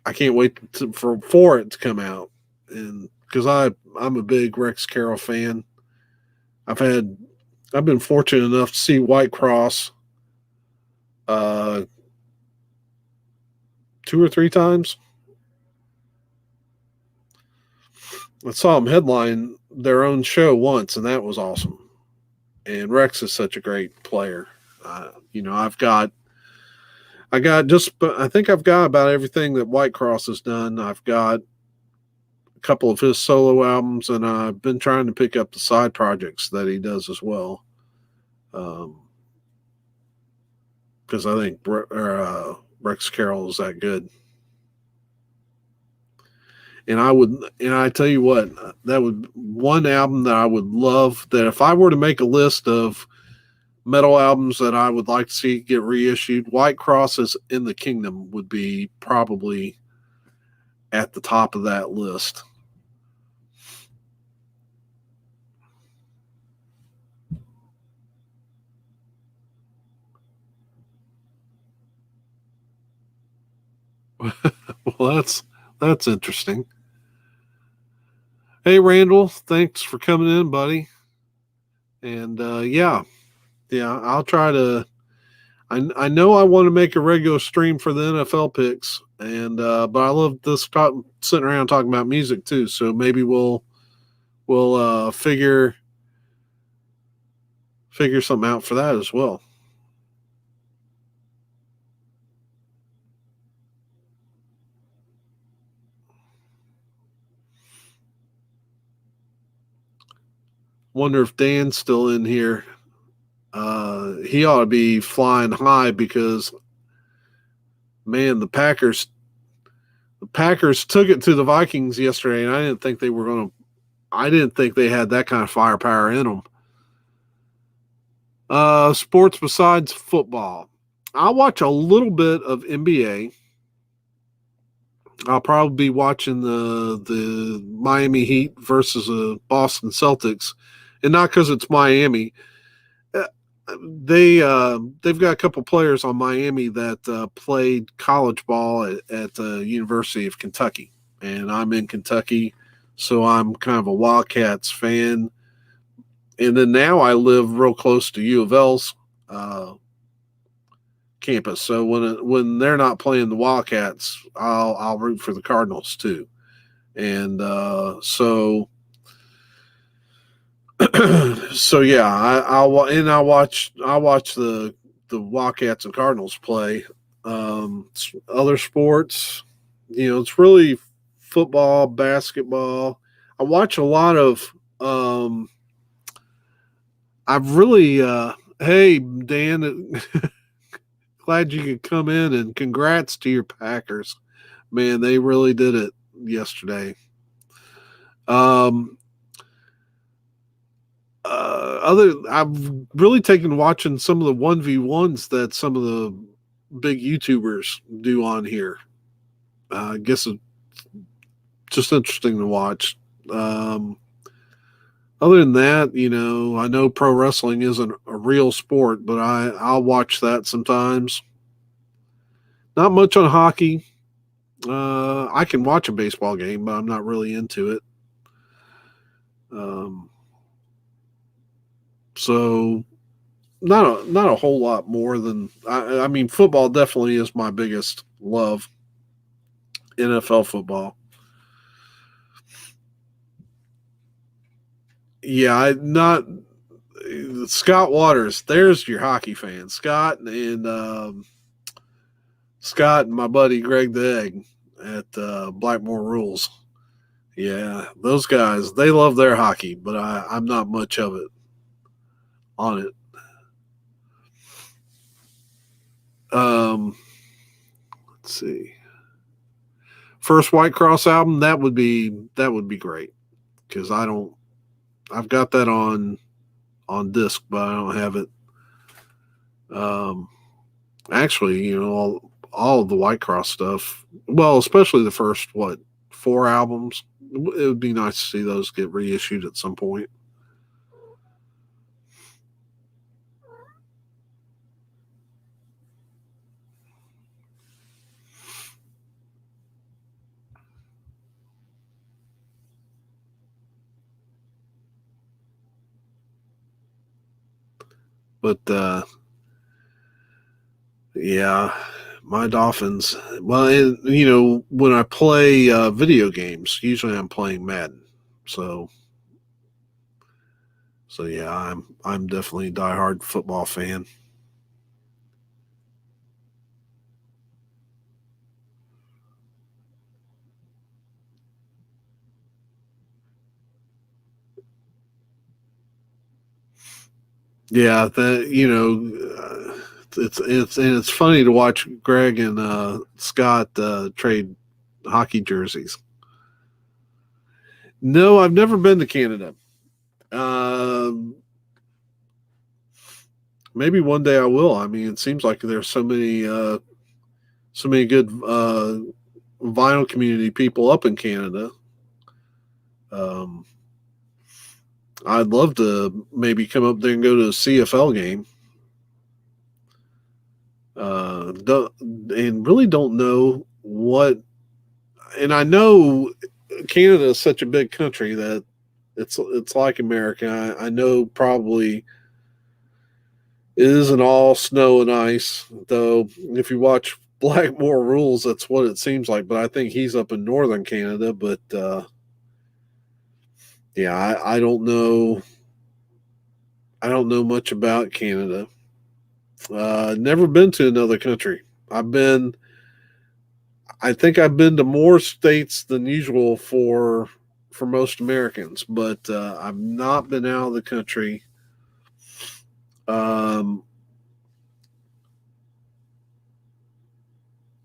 I can't wait for it to come out, and because I'm a big Rex Carroll fan. I've been fortunate enough to see White Cross 2 or 3 times. I saw them headline their own show once, and that was awesome. And Rex is such a great player. I think I've got about everything that White Cross has done. I've got a couple of his solo albums, and I've been trying to pick up the side projects that he does as well. Because I think Rex Carroll is that good. And I tell you what, that would one album that I would love, that if I were to make a list of metal albums that I would like to see get reissued, White Crosses in the Kingdom would be probably at the top of that list. Well, that's interesting. Hey, Randall, thanks for coming in, buddy. And yeah, I'll try to. I know I want to make a regular stream for the NFL picks, and but I love this sitting around talking about music too. So maybe we'll figure something out for that as well. Wonder if Dan's still in here. He ought to be flying high because, man, the Packers took it to the Vikings yesterday, and I didn't think they had that kind of firepower in them. Sports besides football. I watch a little bit of NBA. I'll probably be watching the Miami Heat versus the Boston Celtics, and not because it's Miami. Uh, they've got a couple players on Miami that played college ball at the University of Kentucky, and I'm in Kentucky, so I'm kind of a Wildcats fan. And then now I live real close to U of L's uh, campus, so when they're not playing the Wildcats, I'll root for the Cardinals too. And so yeah, I watch the Wildcats and Cardinals play. Other sports, it's really football, basketball. I watch a lot of. I've really, hey Dan, glad you could come in and congrats to your Packers, man. They really did it yesterday. Um, I've really taken watching some of the 1v1s that some of the big YouTubers do on here. I guess it's just interesting to watch. Other than that, I know pro wrestling isn't a real sport, but I'll watch that sometimes. Not much on hockey. I can watch a baseball game, but I'm not really into it. Um, so not a whole lot more than I mean, football definitely is my biggest love. NFL football. Yeah, I not Scott Waters. There's your hockey fan, Scott and my buddy Greg the Egg at Blackmore Rules. Yeah, those guys, they love their hockey, but I'm not much of it on it. Um, let's see. First White Cross album, that would be great because I've got that on disc, but I don't have it. Um, actually, all of the White Cross stuff. Well, especially the first four albums. It would be nice to see those get reissued at some point. But yeah, my Dolphins. Well, and, when I play video games, usually I'm playing Madden. So yeah, I'm definitely a diehard football fan. Yeah, it's funny to watch Greg and Scott trade hockey jerseys. No, I've never been to Canada. Um, Maybe one day I will. I mean, it seems like there's so many good vinyl community people up in Canada. Um, I'd love to maybe come up there and go to a CFL game. And really don't know what. And I know Canada is such a big country that it's like America. I know probably it isn't all snow and ice, though. If you watch Blackmore Rules, that's what it seems like. But I think he's up in northern Canada. But yeah, I don't know. I don't know much about Canada. Never been to another country. I've been. I think I've been to more states than usual for most Americans, but I've not been out of the country. Um,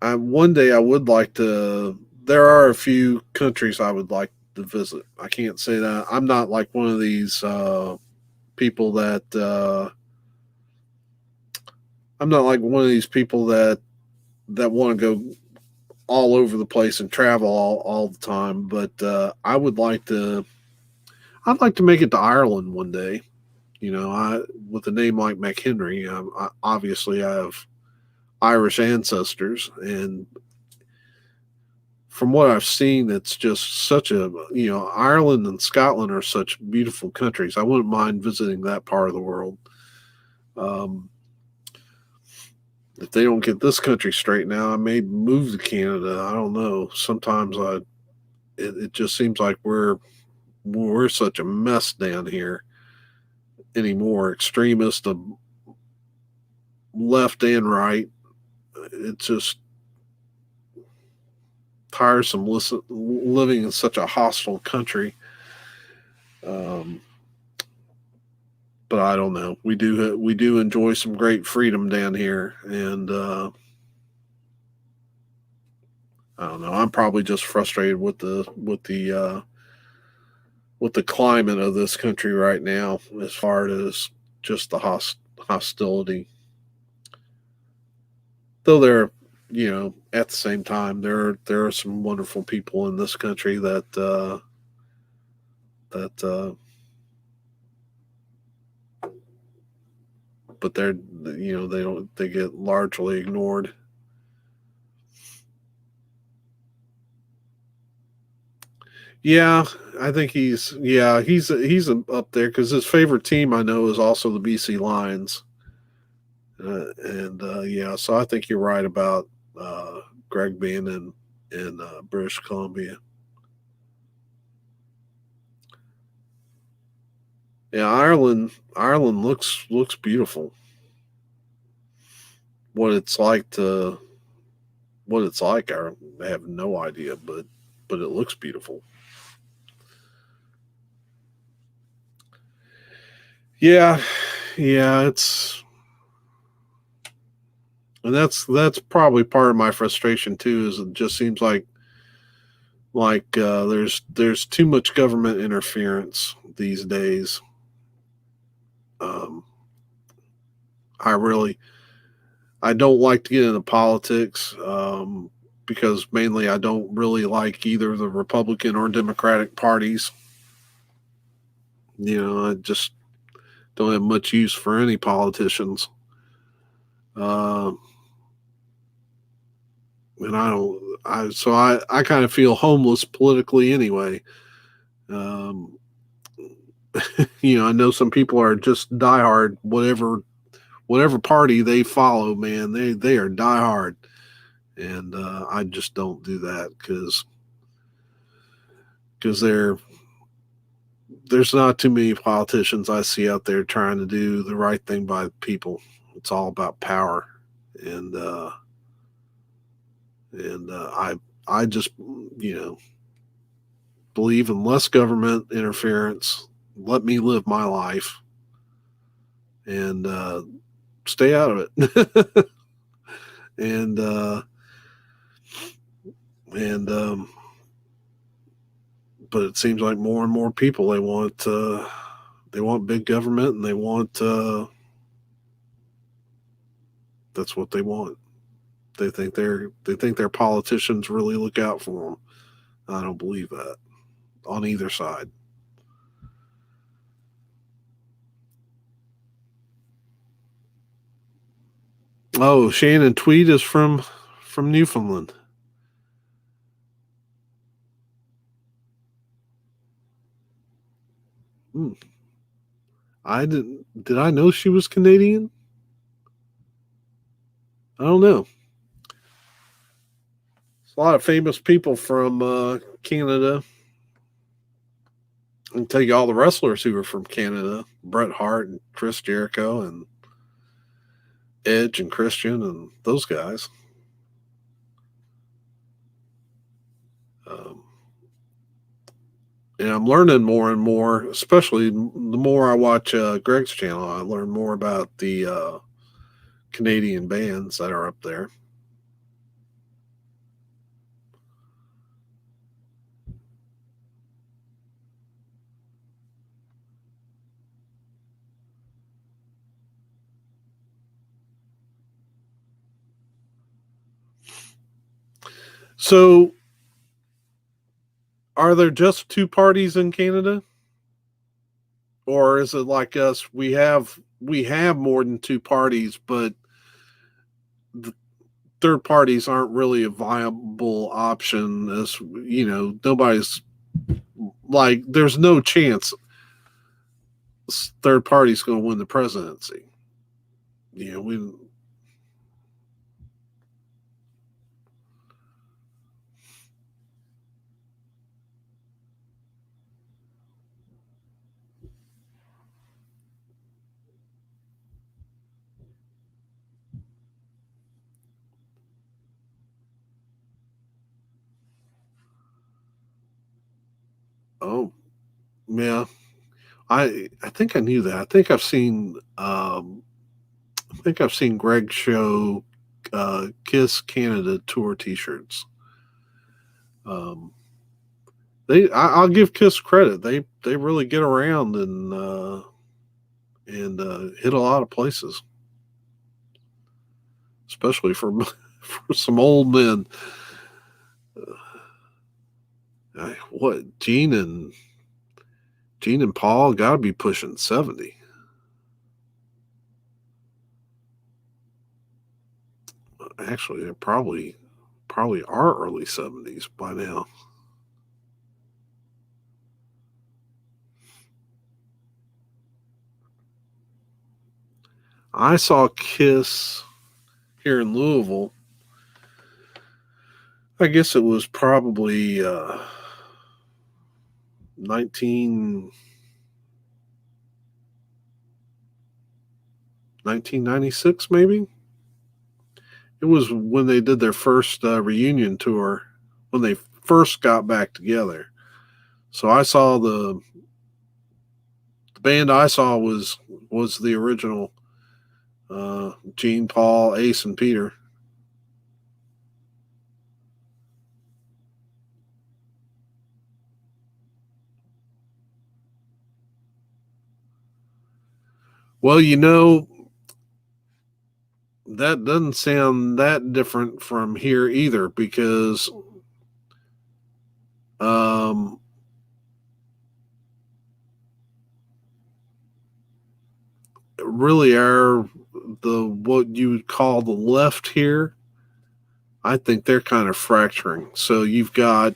one day I would like to. There are a few countries I would like to visit. I can't say that I'm not like one of these people that I'm not like one of these people that want to go all over the place and travel all the time. But I'd like to make it to Ireland one day. With a name like McHenry, obviously I have Irish ancestors, and from what I've seen, it's just Ireland and Scotland are such beautiful countries. I wouldn't mind visiting that part of the world. Um, if they don't get this country straight now, I may move to Canada. I don't know. Sometimes it just seems like we're such a mess down here anymore. Extremist of left and right. It's just tiresome living in such a hostile country. But I don't know. We do enjoy some great freedom down here, and I don't know. I'm probably just frustrated with the climate of this country right now, as far as just the hostility. Though at the same time, there are some wonderful people in this country that but they get largely ignored. Yeah, I think he's up there because his favorite team I know is also the BC Lions, and yeah, so I think you're right about Greg being in British Columbia. Yeah, Ireland looks beautiful. What it's like to what it's like, I have no idea, but it looks beautiful. Yeah, yeah, and that's probably part of my frustration too. Is it just seems like there's too much government interference these days. Um, I really I don't like to get into politics because mainly I don't really like either the Republican or Democratic parties. I just don't have much use for any politicians. Uh, and I don't. I kind of feel homeless politically anyway. Um, I know some people are just diehard whatever party they follow. Man, they are diehard, and I just don't do that because there's not too many politicians I see out there trying to do the right thing by the people. It's all about power, and I just believe in less government interference. Let me live my life and stay out of it. and and But it seems like more and more people they want big government, and that's what they want. They think their politicians really look out for them. I don't believe that on either side. Oh, Shannon Tweed is from Newfoundland. Hmm. I didn't. Did I know she was Canadian? I don't know. There's a lot of famous people from Canada. I can tell you all the wrestlers who are from Canada: Bret Hart and Chris Jericho and Edge and Christian and those guys. Um, and I'm learning more and more, especially the more I watch Greg's channel. I learn more about the Canadian bands that are up there. So, are there just two parties in Canada, or is it like us? We have more than two parties, but the third parties aren't really a viable option. As you know, nobody's like there's no chance third party's going to win the presidency. You know, we. Oh, yeah. I think I knew that. I think I've seen Greg show Kiss Canada tour T-shirts. Um, I'll give Kiss credit. They really get around and hit a lot of places, especially for for some old men. What Gene and Paul got to be pushing 70. Actually, they probably are early 70s by now. I saw Kiss here in Louisville. I guess it was probably 19, 1996, maybe. It was when they did their first reunion tour, when they first got back together. So I saw the band I saw was the original Gene, Paul, Ace, and Peter. Well, that doesn't sound that different from here either, because um, really the what you would call the left here. I think they're kind of fracturing. So you've got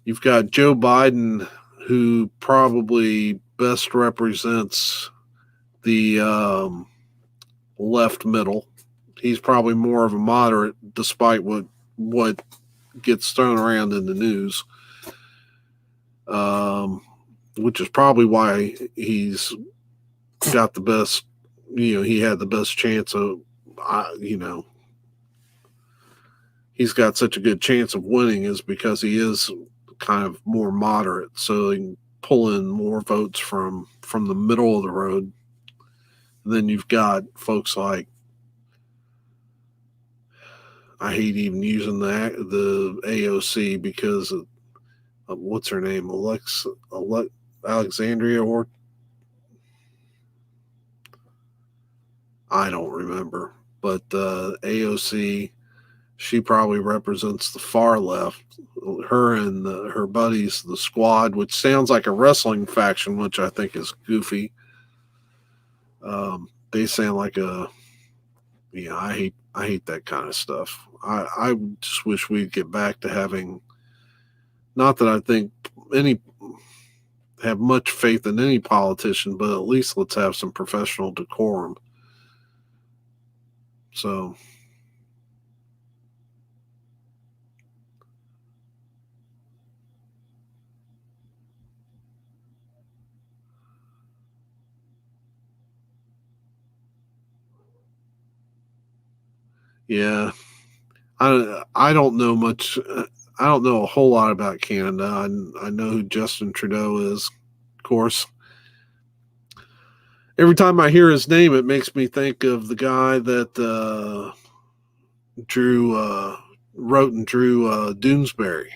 Joe Biden, who probably best represents the left middle. He's probably more of a moderate, despite what gets thrown around in the news. Which is probably why he's got the best. He had the best chance of. He's got such a good chance of winning is because he is kind of more moderate, so he can pull in more votes from the middle of the road. And then you've got folks like, I hate even using the AOC because of what's her name, Alexandria, or I don't remember, but AOC, she probably represents the far left. Her and her buddies, the Squad, which sounds like a wrestling faction, which I think is goofy. They sound like I hate that kind of stuff. I just wish we'd get back to having, not that I think any have much faith in any politician, but at least let's have some professional decorum. So yeah, I don't know much. I don't know a whole lot about Canada. I know who Justin Trudeau is, of course. Every time I hear his name, it makes me think of the guy that drew, wrote and drew Doonesbury,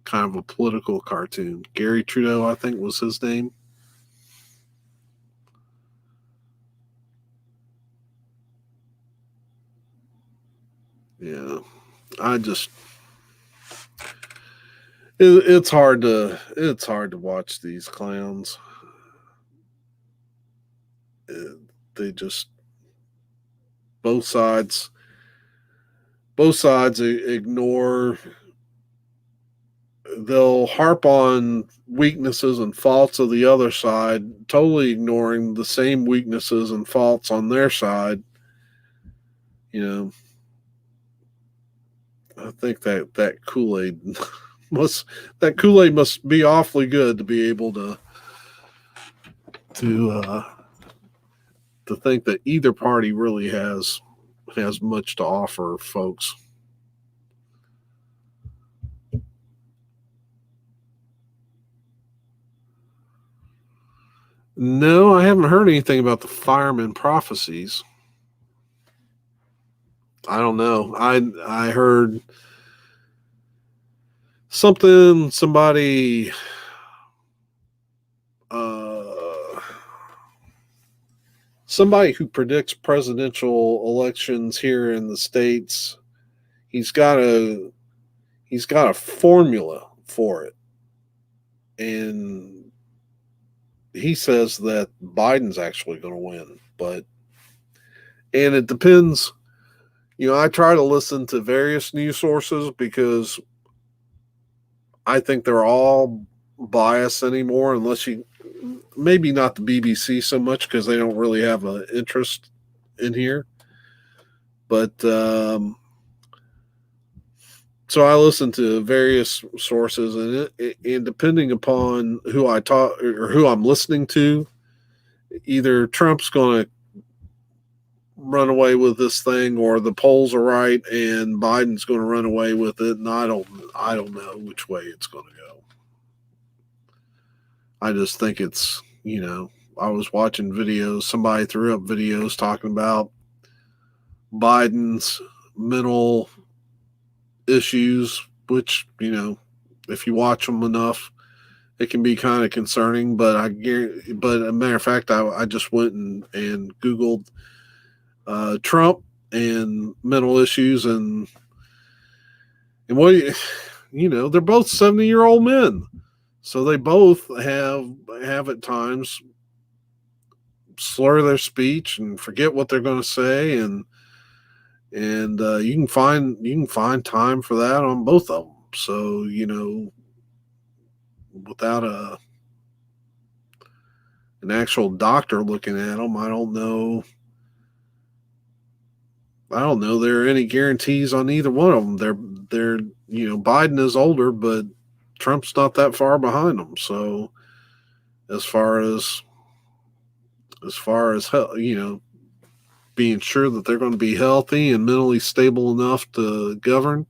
kind of a political cartoon. Gary Trudeau, I think, was his name. Yeah, I just it's hard to watch these clowns. They just both sides ignore. They'll harp on weaknesses and faults of the other side, totally ignoring the same weaknesses and faults on their side. You know, I think that Kool-Aid must be awfully good to be able to uh, to think that either party really has much to offer folks. No, I haven't heard anything about the fireman prophecies. I don't know. I heard somebody uh somebody who predicts presidential elections here in the States. He's got a formula for it. And he says that Biden's actually going to win, and it depends. I try to listen to various news sources because I think they're all biased anymore, unless you maybe not the BBC so much because they don't really have an interest in here. But so I listen to various sources, and depending upon who I talk or who I'm listening to, either Trump's going to run away with this thing, or the polls are right and Biden's going to run away with it. And I don't know which way it's going to go. I just think it's, I was watching videos. Somebody threw up videos talking about Biden's mental issues, which, if you watch them enough, it can be kind of concerning. But but a matter of fact, I just went and Googled Trump and mental issues, and what they're both 70-year-old men, so they both have at times slur their speech and forget what they're going to say, and you can find time for that on both of them. So without an actual doctor looking at them, I don't know there are any guarantees on either one of them. They're Biden is older, but Trump's not that far behind them. So as far as being sure that they're going to be healthy and mentally stable enough to govern,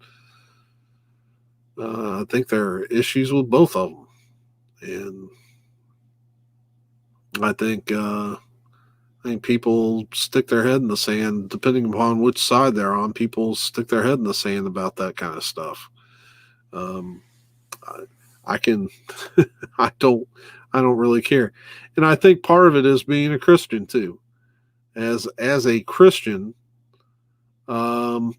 I think there are issues with both of them, and I think people stick their head in the sand depending upon which side they're on. People stick their head in the sand about that kind of stuff. I can, I don't really care, and I think part of it is being a Christian too. As a Christian, I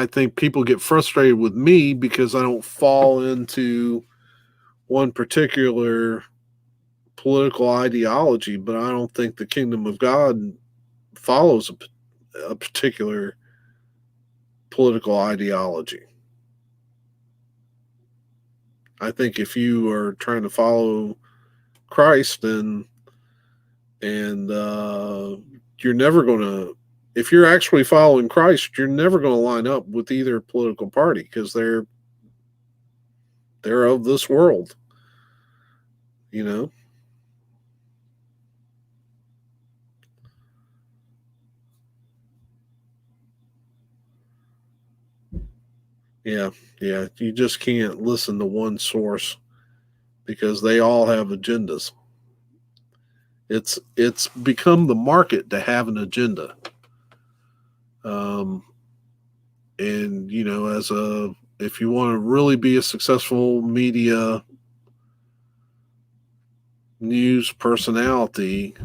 think people get frustrated with me because I don't fall into one particular political ideology, but I don't think the kingdom of God follows a particular political ideology. I think if you are trying to follow Christ, and you're never going to, if you're actually following Christ, you're never going to line up with either political party because they're of this world, you know. Yeah, yeah. You just can't listen to one source because they all have agendas. It's become the market to have an agenda. Um, and if you want to really be a successful media news personality,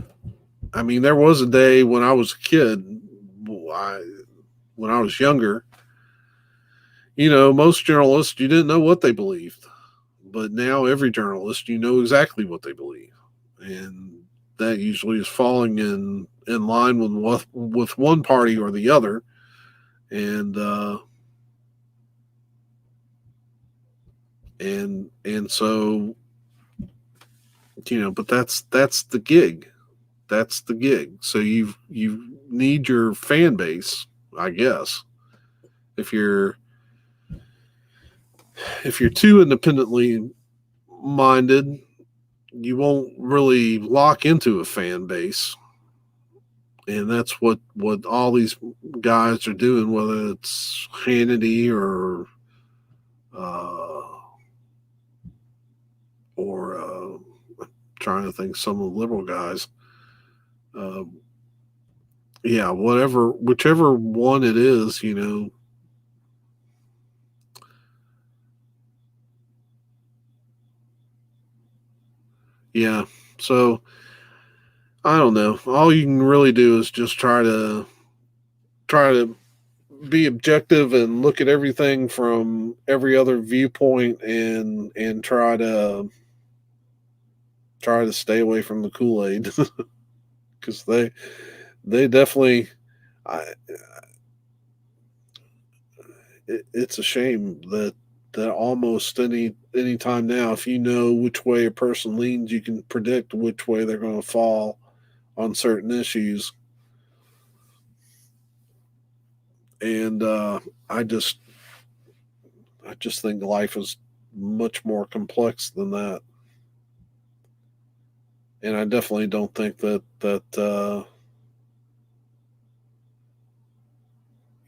I mean, there was a day when I was a kid when I was younger, most journalists, you didn't know what they believed. But now every journalist, you know exactly what they believe. And that usually is falling in line with one party or the other. And so, but that's the gig. That's the gig. So you need your fan base, I guess. If you're too independently minded, you won't really lock into a fan base. And that's what all these guys are doing, whether it's Hannity or trying to think some of the liberal guys. Yeah, whichever one it is, Yeah. So I don't know. All you can really do is just try to be objective and look at everything from every other viewpoint and try to stay away from the Kool-Aid because they definitely it's a shame that almost any time now, if you know which way a person leans, you can predict which way they're going to fall on certain issues. And I just think life is much more complex than that. And I definitely don't think that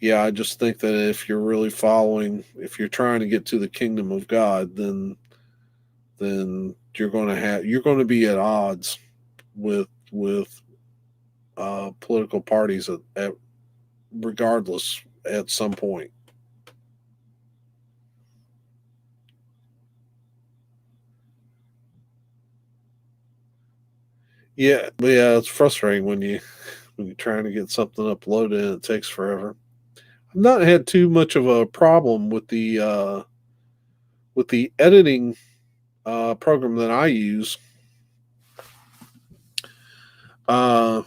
I just think that if you're really if you're trying to get to the kingdom of God, then you're going to be at odds with political parties at regardless at some point. Yeah, but yeah, it's frustrating when you're trying to get something uploaded and it takes forever. I've not had too much of a problem with the editing program that I use. It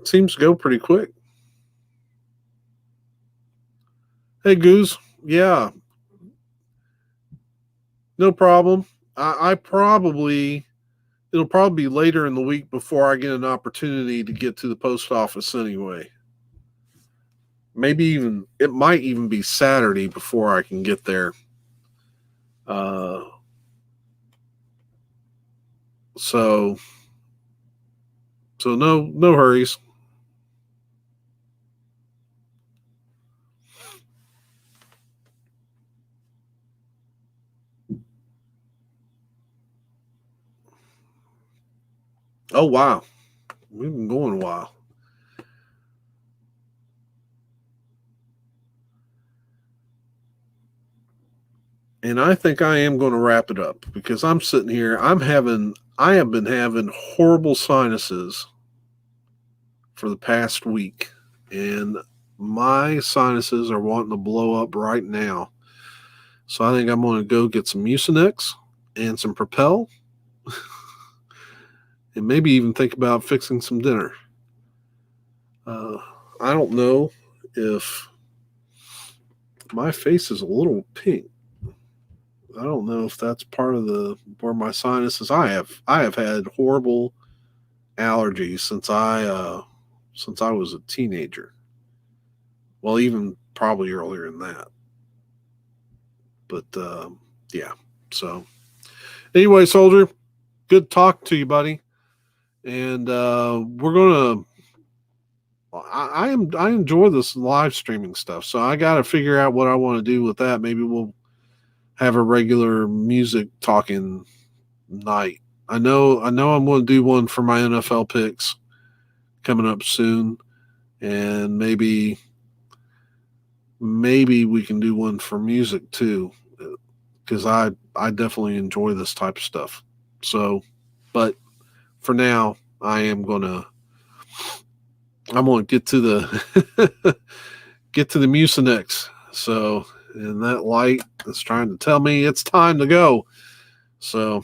seems to go pretty quick. Hey, Goose. Yeah, no problem. I probably it'll probably be later in the week before I get an opportunity to get to the post office anyway. Maybe it might even be Saturday before I can get there. So no hurries. Oh wow, we've been going a while. And I think I am going to wrap it up because I'm sitting here. I have been having horrible sinuses for the past week, and my sinuses are wanting to blow up right now. So I think I'm going to go get some Mucinex and some Propel, and maybe even think about fixing some dinner. I don't know if my face is a little pink. I don't know if that's part of where my sinuses. I have had horrible allergies since I was a teenager. Well, even probably earlier than that. But yeah. So anyway, soldier, good talk to you, buddy. And we're gonna. I enjoy this live streaming stuff, so I got to figure out what I want to do with that. Maybe we'll have a regular music talking night. I know I'm going to do one for my NFL picks coming up soon, and maybe we can do one for music too, because I definitely enjoy this type of stuff. So, but for now, I am going to I'm going to get to the get to the Mucinex. So, and that light is trying to tell me it's time to go. So,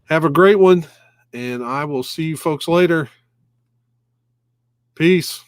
have a great one, and I will see you folks later. Peace.